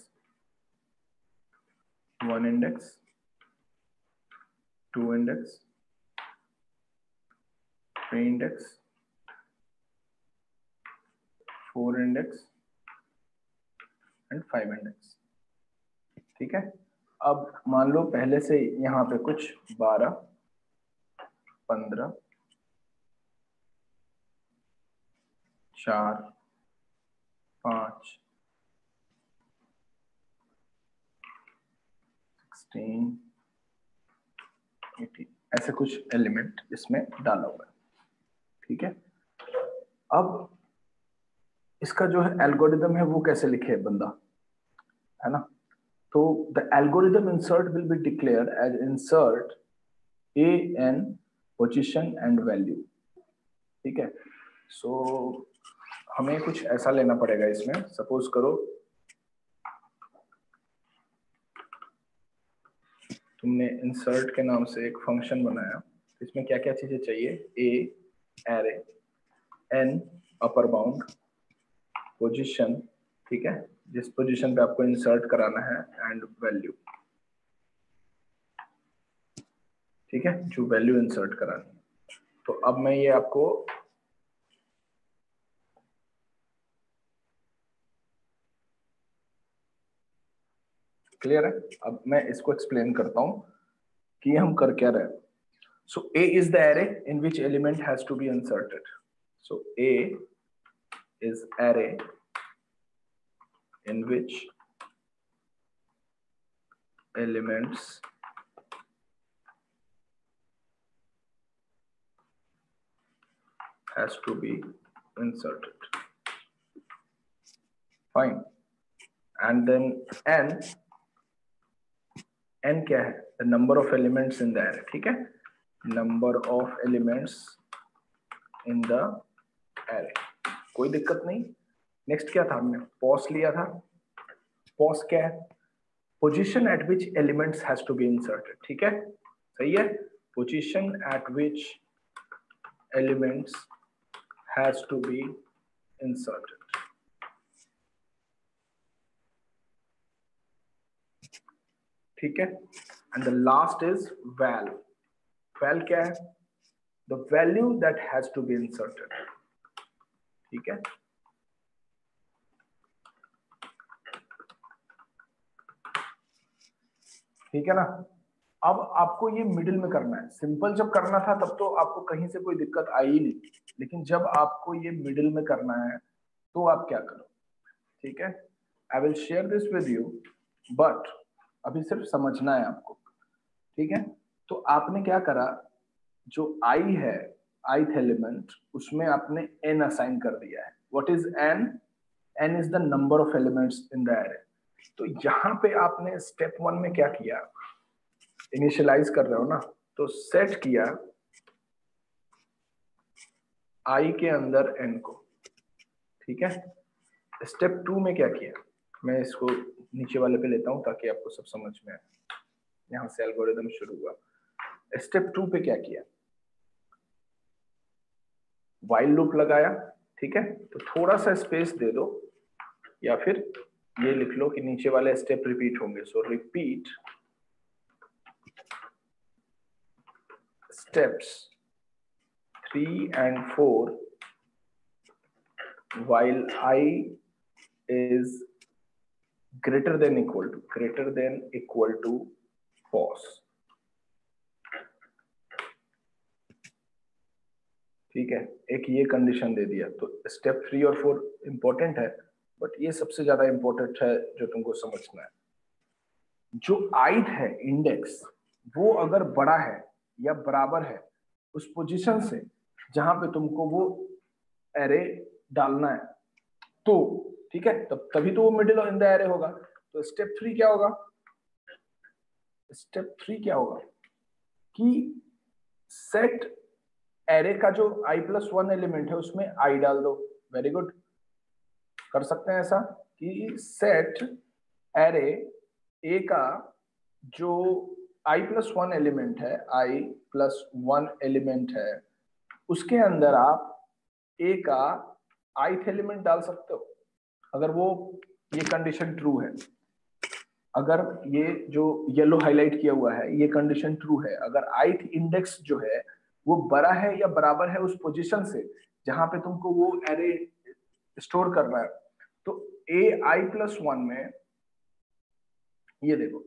1 index, 2 index, 3 index, 4 index and 5 index. ठीक है, अब मान लो पहले से यहाँ पे कुछ 12, 15, 4, 5, 16, 18 ऐसे कुछ एलिमेंट इसमें डाला हुआ है. ठीक है, अब इसका जो है एल्गोरिदम है वो कैसे लिखे बंदा, है ना? तो the algorithm insert will be declared as insert a n position and value. ठीक है, सो हमें कुछ ऐसा लेना पड़ेगा इसमें. सपोज करो तुमने इंसर्ट के नाम से एक फंक्शन बनाया इसमें क्या क्या चीजें चाहिए, a array, an upper bound, position, ठीक है, जिस पोजीशन पे आपको इंसर्ट कराना है, एंड वैल्यू, ठीक है, जो वैल्यू इंसर्ट करानी है। तो अब मैं ये आपको क्लियर है, अब मैं इसको एक्सप्लेन करता हूं कि हम कर क्या रहे हैं। So A is the array in which element has to be inserted. So A is array in which elements has to be inserted. Fine. And then n क्या है? The number of elements in the array. ठीक है? Number of elements in the array. कोई दिक्कत नहीं। Next क्या था, हमने पॉस लिया था। पॉस क्या है? Position at which elements has to be inserted, ठीक है, सही है, position at which elements has to be inserted. ठीक है, and the last is val. Val क्या है? The value that has to be inserted, ठीक है। ठीक है ना। अब आपको ये मिडिल में करना है। सिंपल जब करना था तब तो आपको कहीं से कोई दिक्कत आई ही नहीं, लेकिन जब आपको ये मिडिल में करना है तो आप क्या करो, ठीक है। I will share this with you, but अभी सिर्फ समझना है आपको, ठीक है। तो आपने क्या करा, जो आई है, ith एलिमेंट, उसमें आपने n असाइन कर दिया है। What is n? n is the number of elements in the array. तो यहाँ पे आपने स्टेप 1 में क्या किया, इनिशियलाइज कर रहे हो ना, तो सेट किया i के अंदर n को, ठीक है। स्टेप 2 में क्या किया, मैं इसको नीचे वाले पे लेता हूं ताकि आपको सब समझ में आए। यहां से एल्गोरिथम शुरू हुआ। स्टेप 2 पे क्या किया, व्हाइल लूप लगाया, ठीक है। तो थोड़ा सा स्पेस दे दो, या फिर ये लिख लो कि नीचे वाले स्टेप रिपीट होंगे। सो repeat steps 3 and 4 while I is greater than equal to pause, ठीक है। एक ये कंडीशन दे दिया। तो स्टेप 3 और 4 इंपॉर्टेंट है, बट ये सबसे ज्यादा इंपॉर्टेंट है जो तुमको समझना है। जो ith है इंडेक्स, वो अगर बड़ा है या बराबर है उस पोजीशन से जहां पे तुमको वो एरे डालना है, तो ठीक है, तब तभी तो वो मिडिल इन द एरे होगा। तो स्टेप 3 क्या होगा, स्टेप 3 क्या होगा कि सेट एरे का जो i+1 एलिमेंट है उसमें i डाल दो। वेरी गुड, कर सकते हैं ऐसा कि सेट एरे ए का जो i+1 एलिमेंट है, i+1 एलिमेंट है, उसके अंदर आप ए का ith एलिमेंट डाल सकते हो, अगर वो ये कंडीशन ट्रू है। अगर ये जो येलो हाईलाइट किया हुआ है ये कंडीशन ट्रू है, अगर ith इंडेक्स जो है वो बड़ा है या बराबर है उस पोजीशन से जहां पे तुमको वो एरे स्टोर करना है, तो i+1 में, ये देखो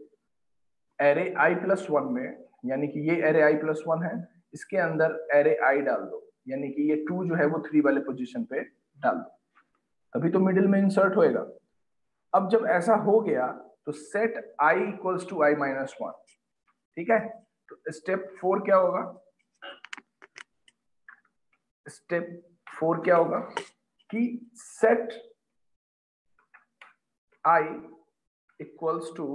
एरे i+1 में, यानी कि ये एरे i+1 है, इसके अंदर एरे i डाल दो, यानी कि ये 2 जो है वो 3 वाले पोजीशन पे डाल दो, तभी तो मिडिल में इंसर्ट होएगा। अब जब ऐसा हो गया तो set i equals to i-1, ठीक है। तो स्टेप 4 क्या होगा, स्टेप 4 क्या होगा कि set i equals to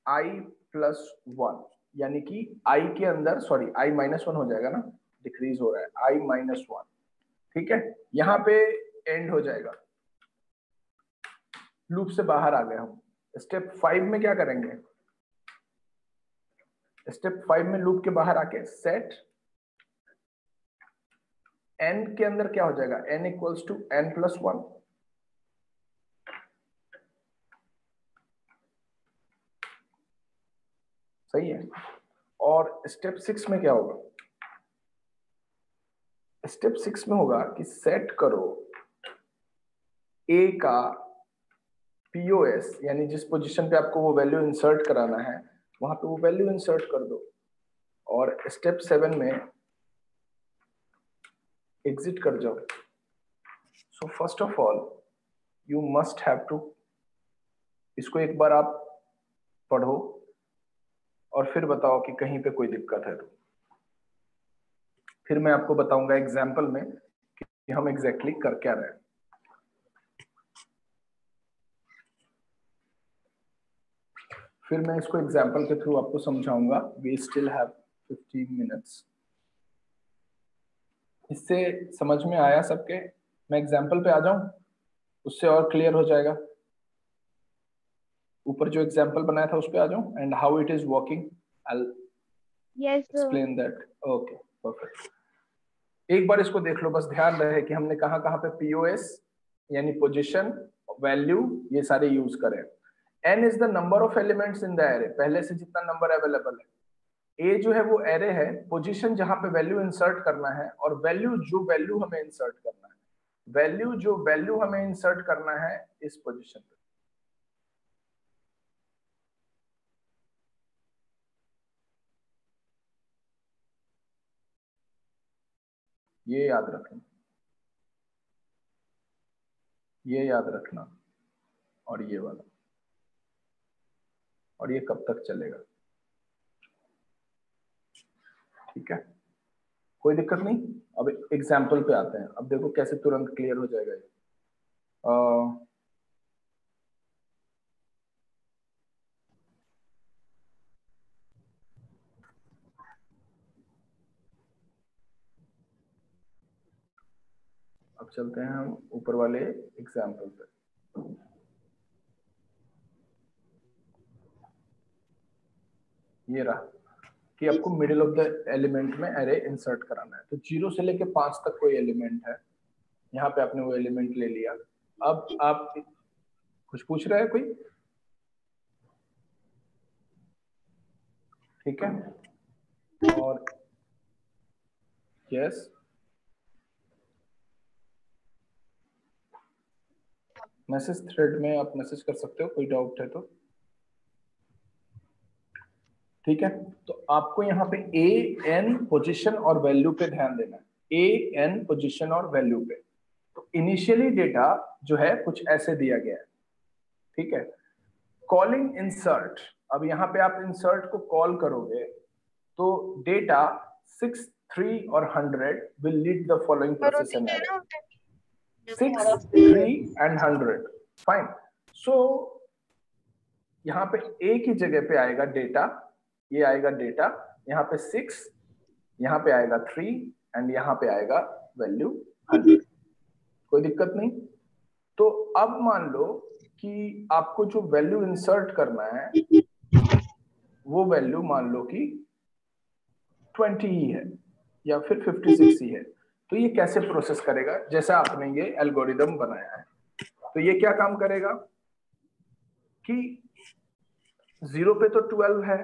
i+1, यानी कि i के अंदर, सॉरी i-1 हो जाएगा ना, डिक्रीज हो रहा है, i-1, ठीक है। यहां पे एंड हो जाएगा, लूप से बाहर आ गए हम। स्टेप 5 में क्या करेंगे, स्टेप 5 में लूप के बाहर आके सेट n के अंदर क्या हो जाएगा, n इक्वल्स टू n+1। सही है। और स्टेप 6 में क्या होगा, स्टेप 6 में होगा कि सेट करो a का पीओएस, यानी जिस पोजीशन पे आपको वो वैल्यू इंसर्ट कराना है वहां पे वो वैल्यू इंसर्ट कर दो। और स्टेप 7 में एग्जिट कर जाओ। So first of all you must have to, इसको एक बार आप पढ़ो और फिर बताओ कि कहीं पे कोई दिक्कत है तो। फिर मैं आपको बताऊंगा एग्जाम्पल में कि हम एग्जैक्टली कर क्या रहे हैं। फिर मैं इसको एग्जाम्पल के थ्रू आपको समझाऊंगा। We still have 15 minutes. इससे समझ में आया सबके? मैं एग्जाम्पल पे आ जाऊं, उससे और क्लियर हो जाएगा। ऊपर जो एग्जाम्पल बनाया था उस पे आ जाऊं and how it is working, I Yes, sir. Explain that. Okay perfect. एक बार इसको देख लो, बस ध्यान रहे कि हमने कहां कहां पे पीओएस यानी पोजीशन, वैल्यू, ये सारे यूज करें। n is the number of elements in the array, पहले से जितना नंबर अवेलेबल है। a जो है वो एरे है, पोजीशन जहां पे वैल्यू इंसर्ट करना है, और वैल्यू जो वैल्यू हमें इंसर्ट करना है, वैल्यू जो वैल्यू हमें इंसर्ट करना है इस पोजीशन पे। ये याद रखना, ये याद रखना, और ये वाला, और ये कब तक चलेगा। ठीक है, कोई दिक्कत नहीं। अब एग्जाम्पल पे आते हैं। अब देखो कैसे तुरंत क्लियर हो जाएगा ये। अब चलते हैं हम ऊपर वाले एग्जाम्पल पे। ये रहा कि आपको मिडिल ऑफ द एलिमेंट में एरे इंसर्ट कराना है। तो 0 से लेके 5 तक कोई एलिमेंट है, यहाँ पे आपने वो एलिमेंट ले लिया। अब आप कुछ पूछ रहे हैं कोई? ठीक है, और यस, मैसेज थ्रेड में आप मैसेज कर सकते हो, कोई डाउट है तो। ठीक है, तो आपको यहाँ पे ए एन पोजीशन और वैल्यू पे ध्यान देना है। ए एन पोजीशन और वैल्यू पे। तो इनिशियली डेटा जो है कुछ ऐसे दिया गया है। ठीक है, कॉलिंग इंसर्ट। अब यहाँ पे आप इंसर्ट को कॉल करोगे तो डेटा 6, 3 और 100 will lead the following process in array. 6, 3 and 100। Fine. So यहाँ पे ए की जगह पे आएगा डेटा, ये आएगा डेटा, यहाँ पे 6, यहाँ पे आएगा 3 एंड यहाँ पे आएगा वैल्यू 100। कोई दिक्कत नहीं। तो अब मान लो कि आपको जो वैल्यू इंसर्ट करना है वो वैल्यू मान लो कि 20 ही है या फिर 56 ही है। तो ये कैसे प्रोसेस करेगा? जैसा आपने ये एल्गोरिदम बनाया है, तो ये क्या काम करेगा कि 0 पे तो 12 है,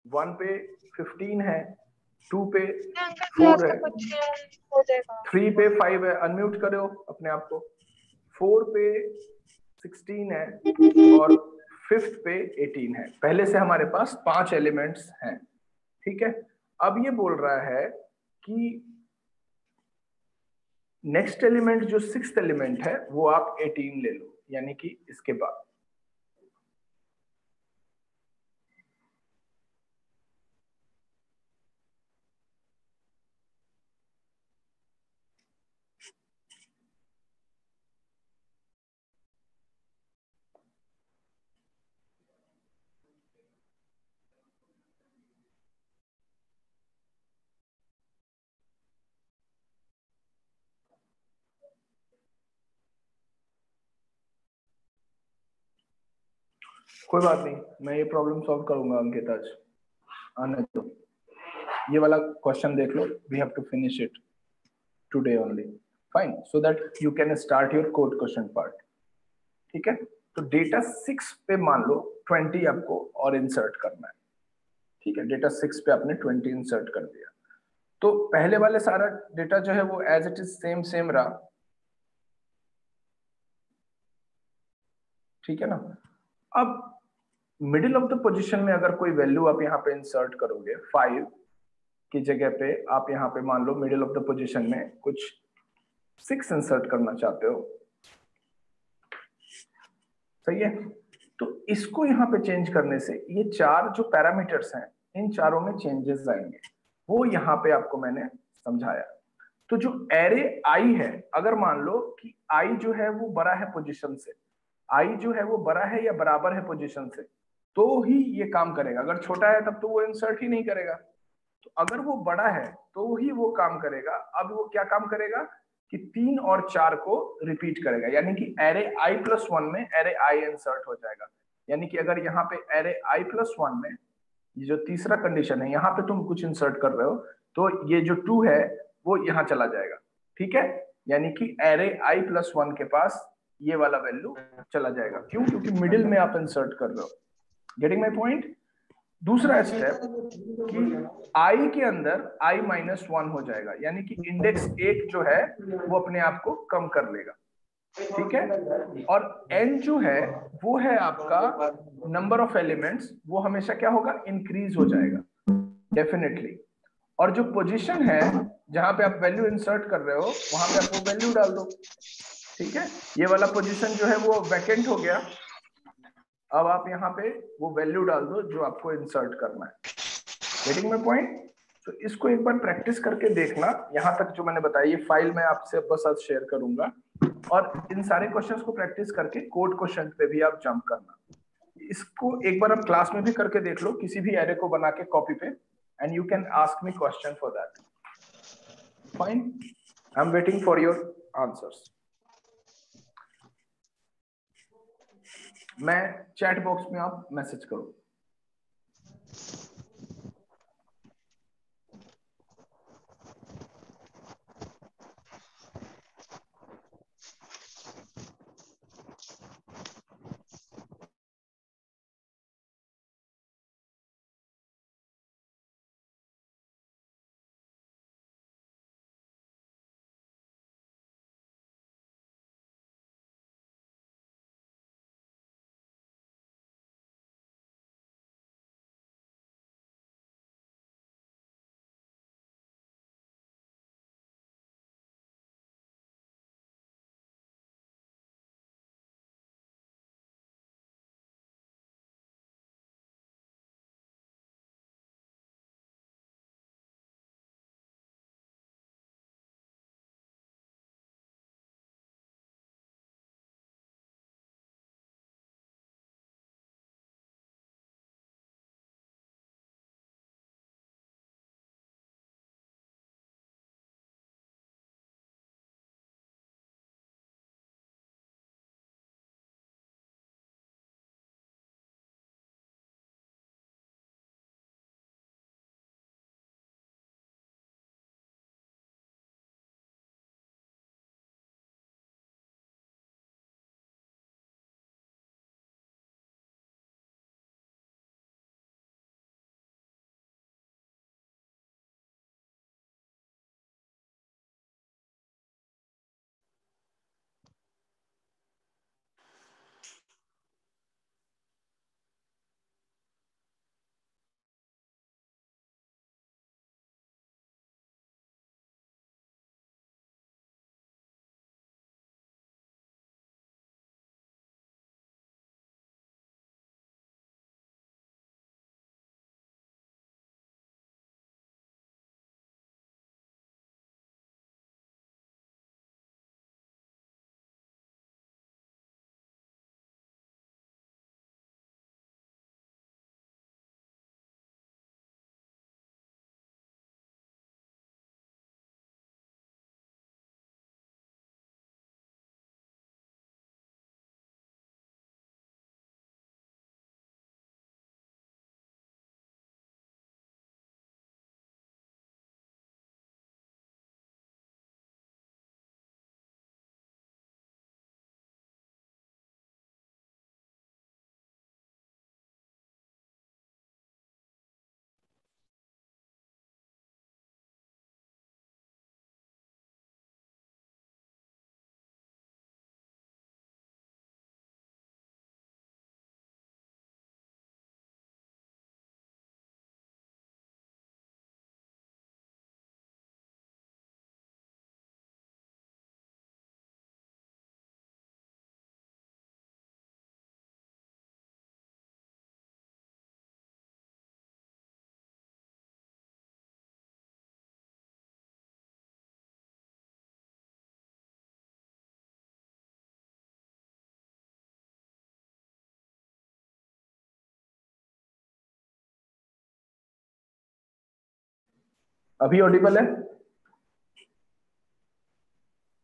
1 पे 15 है, 2 पे 4 है, 3 पे 5 है, अनम्यूट करो अपने आप को, 4 पे 16 है, और 5th पे 18 है। पहले से हमारे पास 5 एलिमेंट्स हैं। ठीक है, अब ये बोल रहा है कि नेक्स्ट एलिमेंट जो 6th एलिमेंट है वो आप 18 ले लो, यानी कि इसके बाद। कोई बात नहीं, मैं ये प्रॉब्लम सॉल्व करूंगा अंकित आज। आने दो, ये वाला क्वेश्चन देख लो, we have to finish it today only, fine, so that you can start your code question part. ठीक है, तो डेटा 6 पे मान लो 20 आपको और इंसर्ट करना है। ठीक है, डेटा 6 पे आपने 20 इंसर्ट कर दिया, तो पहले वाले सारा डेटा जो है वो एज इट इज सेम रहा। ठीक है ना, अब मिडिल ऑफ द पोजीशन में अगर कोई वैल्यू आप यहाँ पे इंसर्ट करोगे, 5 की जगह पे आप यहाँ पे मान low middle of the position में कुछ 6 इंसर्ट करना चाहते हो, सही है, तो इसको यहाँ पे चेंज करने से ये 4 जो पैरामीटर्स हैं इन चारों में चेंजेस आएंगे, वो यहाँ पे आपको मैंने समझाया। तो जो एरे आई है, अगर मान लो कि आई जो है वो बड़ा है पोजीशन से, आई जो है वो बड़ा है या बराबर है पोजीशन से, तो ही ये काम करेगा। अगर छोटा है तब तो वो इंसर्ट ही नहीं करेगा, तो अगर वो बड़ा है तो ही वो काम करेगा। अब वो क्या काम करेगा कि 3 और 4 को रिपीट करेगा, यानी कि एरे आई प्लस 1 में एरे आई इंसर्ट हो जाएगा। यानी कि अगर यहाँ पे एरे आई प्लस 1 में ये जो तीसरा कंडीशन है, यहाँ पे तुम कुछ इंसर्ट कर रहे हो, तो ये जो 2 है वो यहाँ चला जाएगा। ठीक है, यानी कि एरे आई प्लस 1 के पास ये वाला वैल्यू चला जाएगा। क्यों? क्योंकि मिडिल में आप इंसर्ट कर रहे हो। Getting my point? दूसरा स्टेप कि आई के अंदर आई माइनस 1 हो जाएगा, यानी कि इंडेक्स 1 जो है वो अपने आप को कम कर लेगा। ठीक है, और n जो है वो है आपका नंबर ऑफ एलिमेंट्स, वो हमेशा क्या होगा, इंक्रीज हो जाएगा डेफिनेटली। और जो पोजीशन है जहां पे आप वैल्यू इंसर्ट कर रहे हो वहां पे आप वो वैल्यू डाल दो। ठीक है, ये वाला पोजीशन जो है वो वैकेंट हो गया, अब आप यहाँ पे वो वैल्यू डाल दो जो आपको इंसर्ट करना है। Getting my point? तो इसको एक बार प्रैक्टिस करके देखना। यहाँ तक जो मैंने बताया ये फाइल मैं आपसे बस आज शेयर करूंगा, और इन सारे क्वेश्चंस को प्रैक्टिस करके कोड क्वेश्चन पे भी आप जंप करना। इसको एक बार आप क्लास में भी करके देख लो, किसी भी एरे को बना के कॉपी पे, and you can ask me question for that. Fine, I am waiting for your answers. मैं चैट बॉक्स में आप मैसेज करो। अभी ऑडिबल है?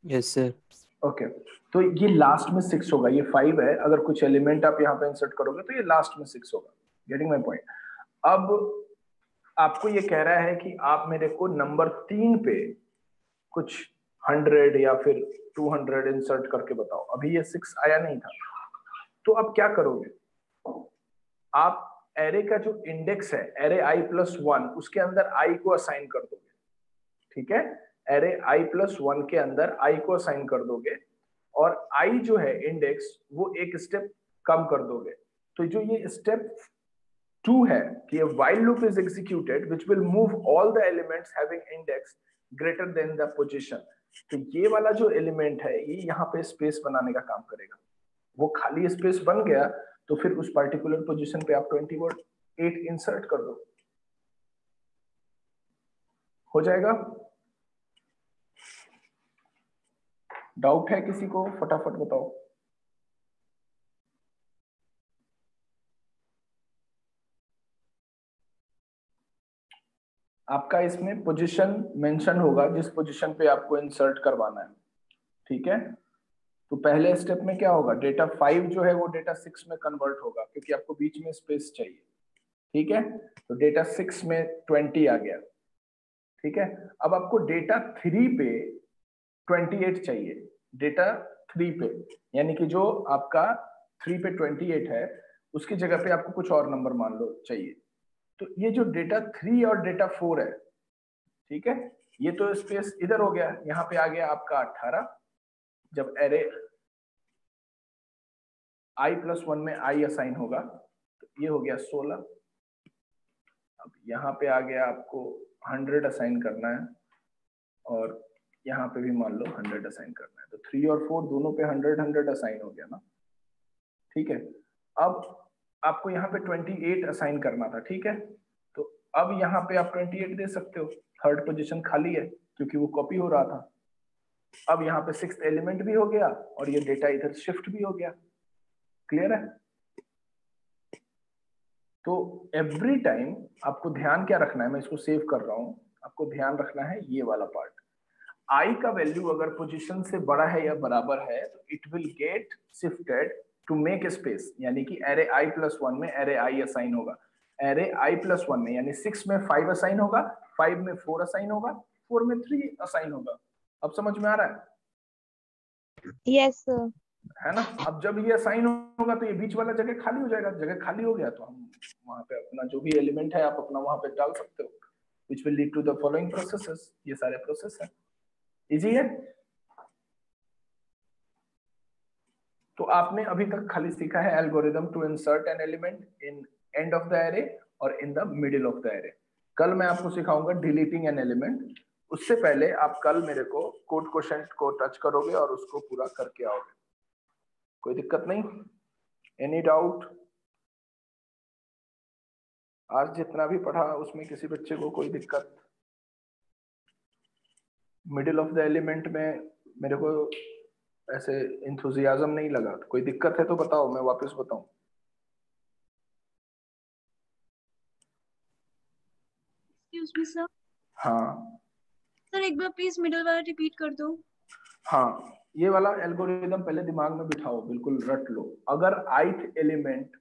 Yes sir. ओके, तो ये लास्ट में 6 होगा, ये 5 है, अगर कुछ एलिमेंट आप यहाँ पे इंसर्ट करोगे तो ये लास्ट में 6 होगा। Getting my point? अब आपको ये कह रहा है कि आप मेरे को नंबर 3 पे कुछ 100 या फिर 200 इंसर्ट करके बताओ। अभी ये 6 आया नहीं था, तो आप क्या करोगे? आप एरे का जो इंडेक्स है, एरे i+1, उसके अंदर i को असाइन कर दोगे। ठीक है, एरे i+1 के अंदर i को असाइन कर दोगे, और i जो है इंडेक्स, वो एक स्टेप कम कर दोगे। तो जो ये स्टेप 2 है कि a while loop is executed which will move all the elements having index greater than the position, तो ये वाला जो एलिमेंट है ये यहाँ पे स्पेस बनाने का काम करेगा। वो खाली स्पेस बन गया तो फिर उस पर्टिकुलर पोजीशन पे आप 28 इंसर्ट कर दो, हो जाएगा। डाउट है किसी को? फटाफट बताओ। आपका इसमें पोजीशन मेंशन होगा जिस पोजीशन पे आपको इंसर्ट करवाना है। ठीक है, तो पहले स्टेप में क्या होगा, डेटा 5 जो है वो डेटा 6 में कन्वर्ट होगा, क्योंकि आपको बीच में स्पेस चाहिए। ठीक है, तो डेटा 6 में 20 आ गया। ठीक है, अब आपको डेटा 3 पे 28 चाहिए, डेटा 3 पे, यानी कि जो आपका 3 पे 28 है उसकी जगह पे आपको कुछ और नंबर मान लो चाहिए। तो ये जो डेटा 3 और डेटा 4 है, ठीक है, ये तो स्पेस इधर हो गया, यहाँ पे आ गया आपका 18। जब एरे i+1 में i असाइन होगा तो ये हो गया 16। अब यहाँ पे आ गया आपको 100 असाइन करना है, और यहाँ पे भी मान लो 100 असाइन करना है, तो 3 और 4 दोनों पे 100 असाइन हो गया ना। ठीक है, अब आपको यहाँ पे 28 असाइन करना था। ठीक है, तो अब यहाँ पे आप 28 दे सकते हो, थर्ड पोजीशन खाली है क्योंकि वो कॉपी हो रहा था। अब यहाँ पे 6th एलिमेंट भी हो गया और ये डेटा इधर शिफ्ट भी हो गया। क्लियर है? तो एवरी टाइम आपको ध्यान क्या रखना है, मैं इसको सेव कर रहा हूँ, आपको ध्यान रखना है ये वाला पार्ट, i का वैल्यू अगर पोजीशन से बड़ा है या बराबर है तो it will get shifted to make space, यानी कि एरे i+1 में एरे i असाइन होगा, एरे i+1 में यानी 6 में 5 असाइन होगा, 5 में 4 असाइन होगा, 4 में 3 असाइन होगा। अब समझ में आ रहा है? Yes sir. है ना? अब जब ये असाइन होगा तो ये बीच वाला जगह खाली हो जाएगा, जगह खाली हो गया तो हम वहां पे अपना जो भी एलिमेंट है आप अपना वहां पे डाल सकते हो, which will lead to the following processes। ये सारे प्रोसेस है, इजी है। तो आपने अभी तक खाली सीखा है algorithm to insert an element in end of the array और in the middle of the array. कल मैं आपको सिखाऊंगा डिलीटिंग एन एलिमेंट, उससे पहले आप कल मेरे को कोड क्वेश्चन को टच करोगे और उसको पूरा करके आओगे। कोई दिक्कत नहीं? Any doubt? आज जितना भी पढ़ा उसमें किसी बच्चे को कोई दिक्कत? मिडिल ऑफ द एलिमेंट में मेरे को ऐसे इंथुजियाज्म नहीं लगा, कोई दिक्कत है तो बताओ, मैं वापस बताऊं। Excuse me sir. हाँ सर एक बार प्लीज मिडिल वाला रिपीट कर दो। हाँ, ये वाला एल्गोरिदम पहले दिमाग में बिठाओ, बिल्कुल रट लो। अगर ith एलिमेंट,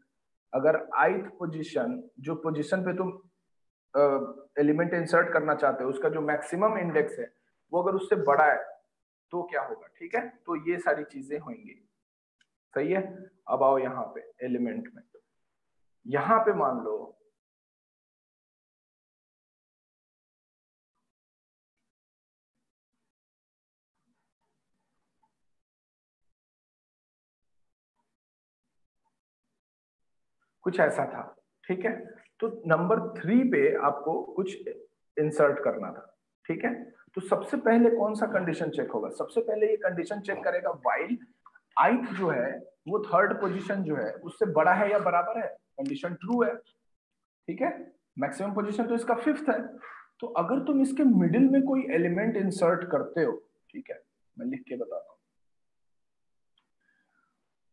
अगर ith पोजीशन, जो पोजीशन पे तुम एलिमेंट इंसर्ट करना चाहते हो उसका जो मैक्सिमम इंडेक्स है वो अगर उससे बड़ा है तो क्या होगा? ठीक है, तो ये सारी चीजें होंगी। सही है? अब आओ यहाँ पे एलिमेंट में, यहाँ पे मान लो कुछ ऐसा था। ठीक है, तो नंबर 3 पे आपको कुछ इंसर्ट करना था। ठीक है, तो सबसे पहले कौन सा कंडीशन चेक होगा? सबसे पहले ये कंडीशन चेक करेगा व्हाइल ith जो है वो थर्ड पोजीशन जो है उससे बड़ा है या बराबर है। कंडीशन ट्रू है। ठीक है, मैक्सिमम पोजीशन तो इसका 5th है, तो अगर तुम इसके मिडिल में कोई एलिमेंट इंसर्ट करते हो, ठीक है, मैं लिख के बताता हूँ।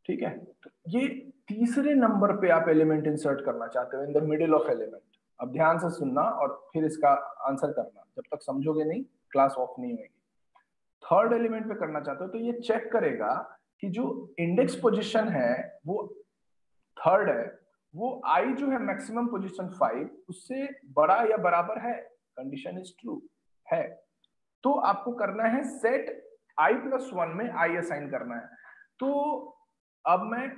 ठीक है, तो ये तीसरे नंबर पे आप एलिमेंट इंसर्ट करना चाहते हो इन द मिडिल ऑफ एलिमेंट। अब ध्यान से सुनना और फिर इसका आंसर करना, जब तक समझोगे नहीं क्लास ऑफ नहीं होगी। थर्ड एलिमेंट पे करना चाहते हो तो ये चेक करेगा कि जो इंडेक्स पोजीशन है वो थर्ड है, वो आई जो है मैक्सिमम पोजीशन 5 उससे बड़ा या बराबर है, कंडीशन इज ट्रू है, तो आपको करना है सेट i+1 में i असाइन करना है। तो अब मैं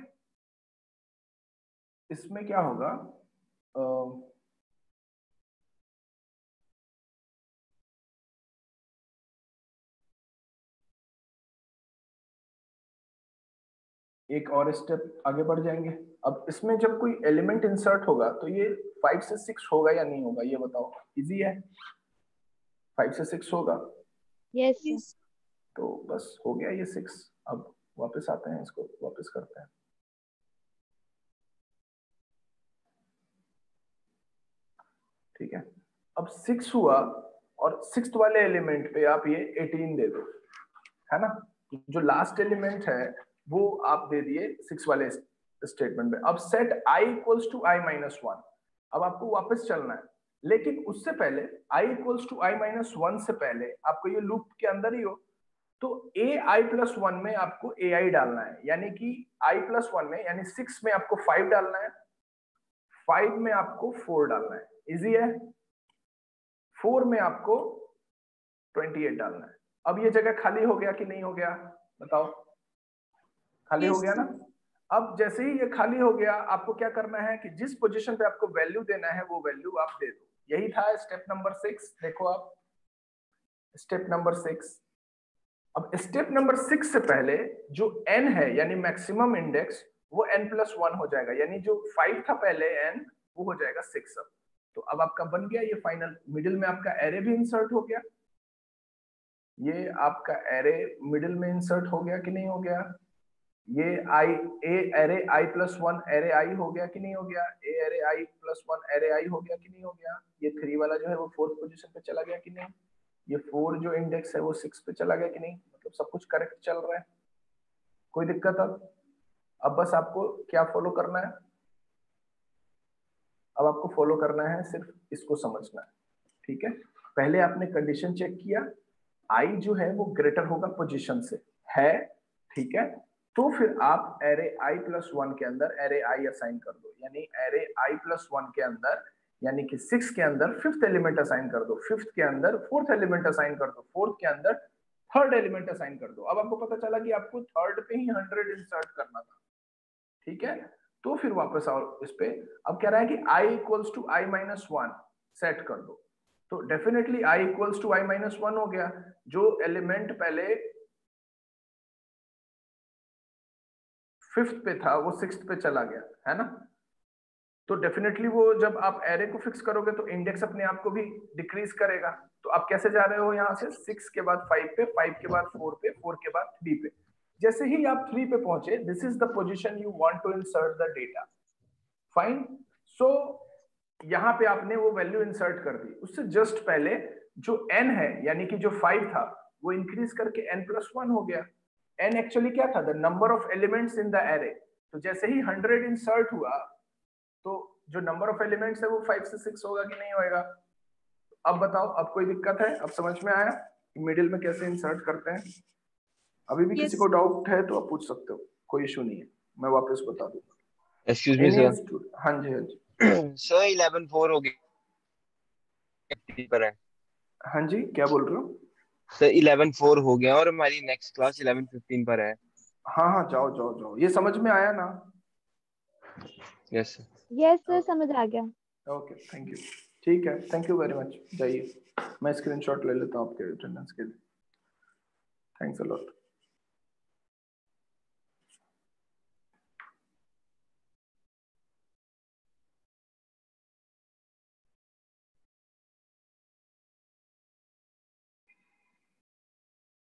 इसमें क्या होगा, एक और स्टेप आगे बढ़ जाएंगे। अब इसमें जब कोई एलिमेंट इंसर्ट होगा तो ये 5 से 6 होगा या नहीं होगा, ये बताओ। इजी है, 5 से 6 होगा। यस तो बस हो गया ये 6। अब वापस आते हैं, इसको वापस करते हैं। ठीक है, अब 6 हुआ और 6th वाले एलिमेंट पे आप ये 18 दे दो, है ना। जो लास्ट एलिमेंट है वो आप दे दिए 6 वाले स्टेटमेंट में। अब सेट i = i-1, अब आपको वापस चलना है, लेकिन उससे पहले i = i-1 से पहले आपको ये लूप के अंदर ही हो तो ai+1 में आपको ai डालना है, यानी कि i+1 में यानी 6 में आपको 5 डालना है, 5 में आपको 4 डालना है। इजी है। 4 में आपको 28 डालना है। अब ये जगह खाली हो गया कि नहीं हो गया, बताओ। खाली हो गया ना। अब जैसे ही ये खाली हो गया, आपको क्या करना है कि जिस पोजीशन पे आपको वैल्यू देना है वो वैल्यू आप दे दो। यही था स्टेप नंबर 6। देखो आप स्टेप नंबर 6। अब स्टेप नंबर 6 से पहले जो n है यानी मैक्सिमम इंडेक्स वो n+1 हो जाएगा, यानी जो 5 था पहले n वो हो जाएगा 6। अब तो अब आपका बन गया ये फाइनल। मिडिल में आपका एरे भी इंसर्ट हो गया, ये आपका एरे मिडिल में इंसर्ट हो गया कि नहीं हो गया। ये एरे i+1 एरे i हो गया कि नहीं हो गया। एरे i+1 एरे i हो गया कि नहीं हो गया। ये 3 वाला जो है वो 4th पोजीशन पे चला गया कि नहीं। ये 4 जो इंडेक्स है वो 6 पे चला गया कि नहीं। मतलब सब कुछ करेक्ट चल रहा है, कोई दिक्कत। अब बस आपको क्या फॉलो करना है, अब आपको फॉलो करना है सिर्फ इसको समझना है। ठीक है, पहले आपने कंडीशन चेक किया, i जो है वो ग्रेटर होगा पोजीशन से है, ठीक है। तो फिर आप एरे i+1 के अंदर एरे i असाइन कर दो, यानी एरे i+1 के अंदर यानी कि 6 के अंदर 5th एलिमेंट असाइन कर दो, 5th के अंदर 4th एलिमेंट असाइन कर दो, 4th के अंदर 3rd एलिमेंट असाइन कर दो। अब आपको पता चला कि आपको 3rd पे ही 100 इंसर्ट करना था, ठीक है। तो फिर वापस आओ इस पे। अब कह रहा है कि i = i-1 सेट कर दो, तो डेफिनेटली i = i-1 हो गया। जो एलिमेंट पहले 5th पे था वो 6th पे चला गया, है ना। तो डेफिनेटली वो जब आप एरे को फिक्स करोगे तो इंडेक्स अपने आप को भी डिक्रीज करेगा। तो आप कैसे जा रहे हो यहाँ से 6 के बाद 5 पे, 5 के बाद 4 पे, 4 के बाद 3 पे। जैसे ही आप 3 पे पहुंचे, this is the position you want to insert the data. Fine. So यहाँ पे आपने वो वैल्यू इंसर्ट कर दी। उससे जस्ट पहले जो n है यानी कि जो 5 था वो इंक्रीज करके n+1 हो गया। n एक्चुअली क्या था, the number of elements in the array. तो जैसे ही 100 इंसर्ट हुआ तो जो नंबर ऑफ एलिमेंट्स है वो 5 से 6 होगा कि नहीं होगा। अब बताओ, अब कोई दिक्कत है, अब समझ में आया कि मिडिल में कैसे इंसर्ट करते हैं। अभी भी किसी को डाउट है तो आप पूछ सकते हो, कोई इशू नहीं है, मैं वापस बता दूंगा। Excuse me sir. हाँ जी हाँ जी सर 11-4 हो गया पर है। हाँ जी, क्या बोल रहे हो सर? 11-4 हो गया और हमारी नेक्स्ट क्लास 11-15 पर है। हाँ हाँ, जाओ जाओ जाओ। ये समझ में आया ना। Yes sir. यस सर, समझ आ गया। Okay, thank you. ठीक है, थैंक यू वेरी मच। जाइए, मैं स्क्रीनशॉट ले लेता हूँ आपके अटेंडेंस के लिए। Thanks a lot.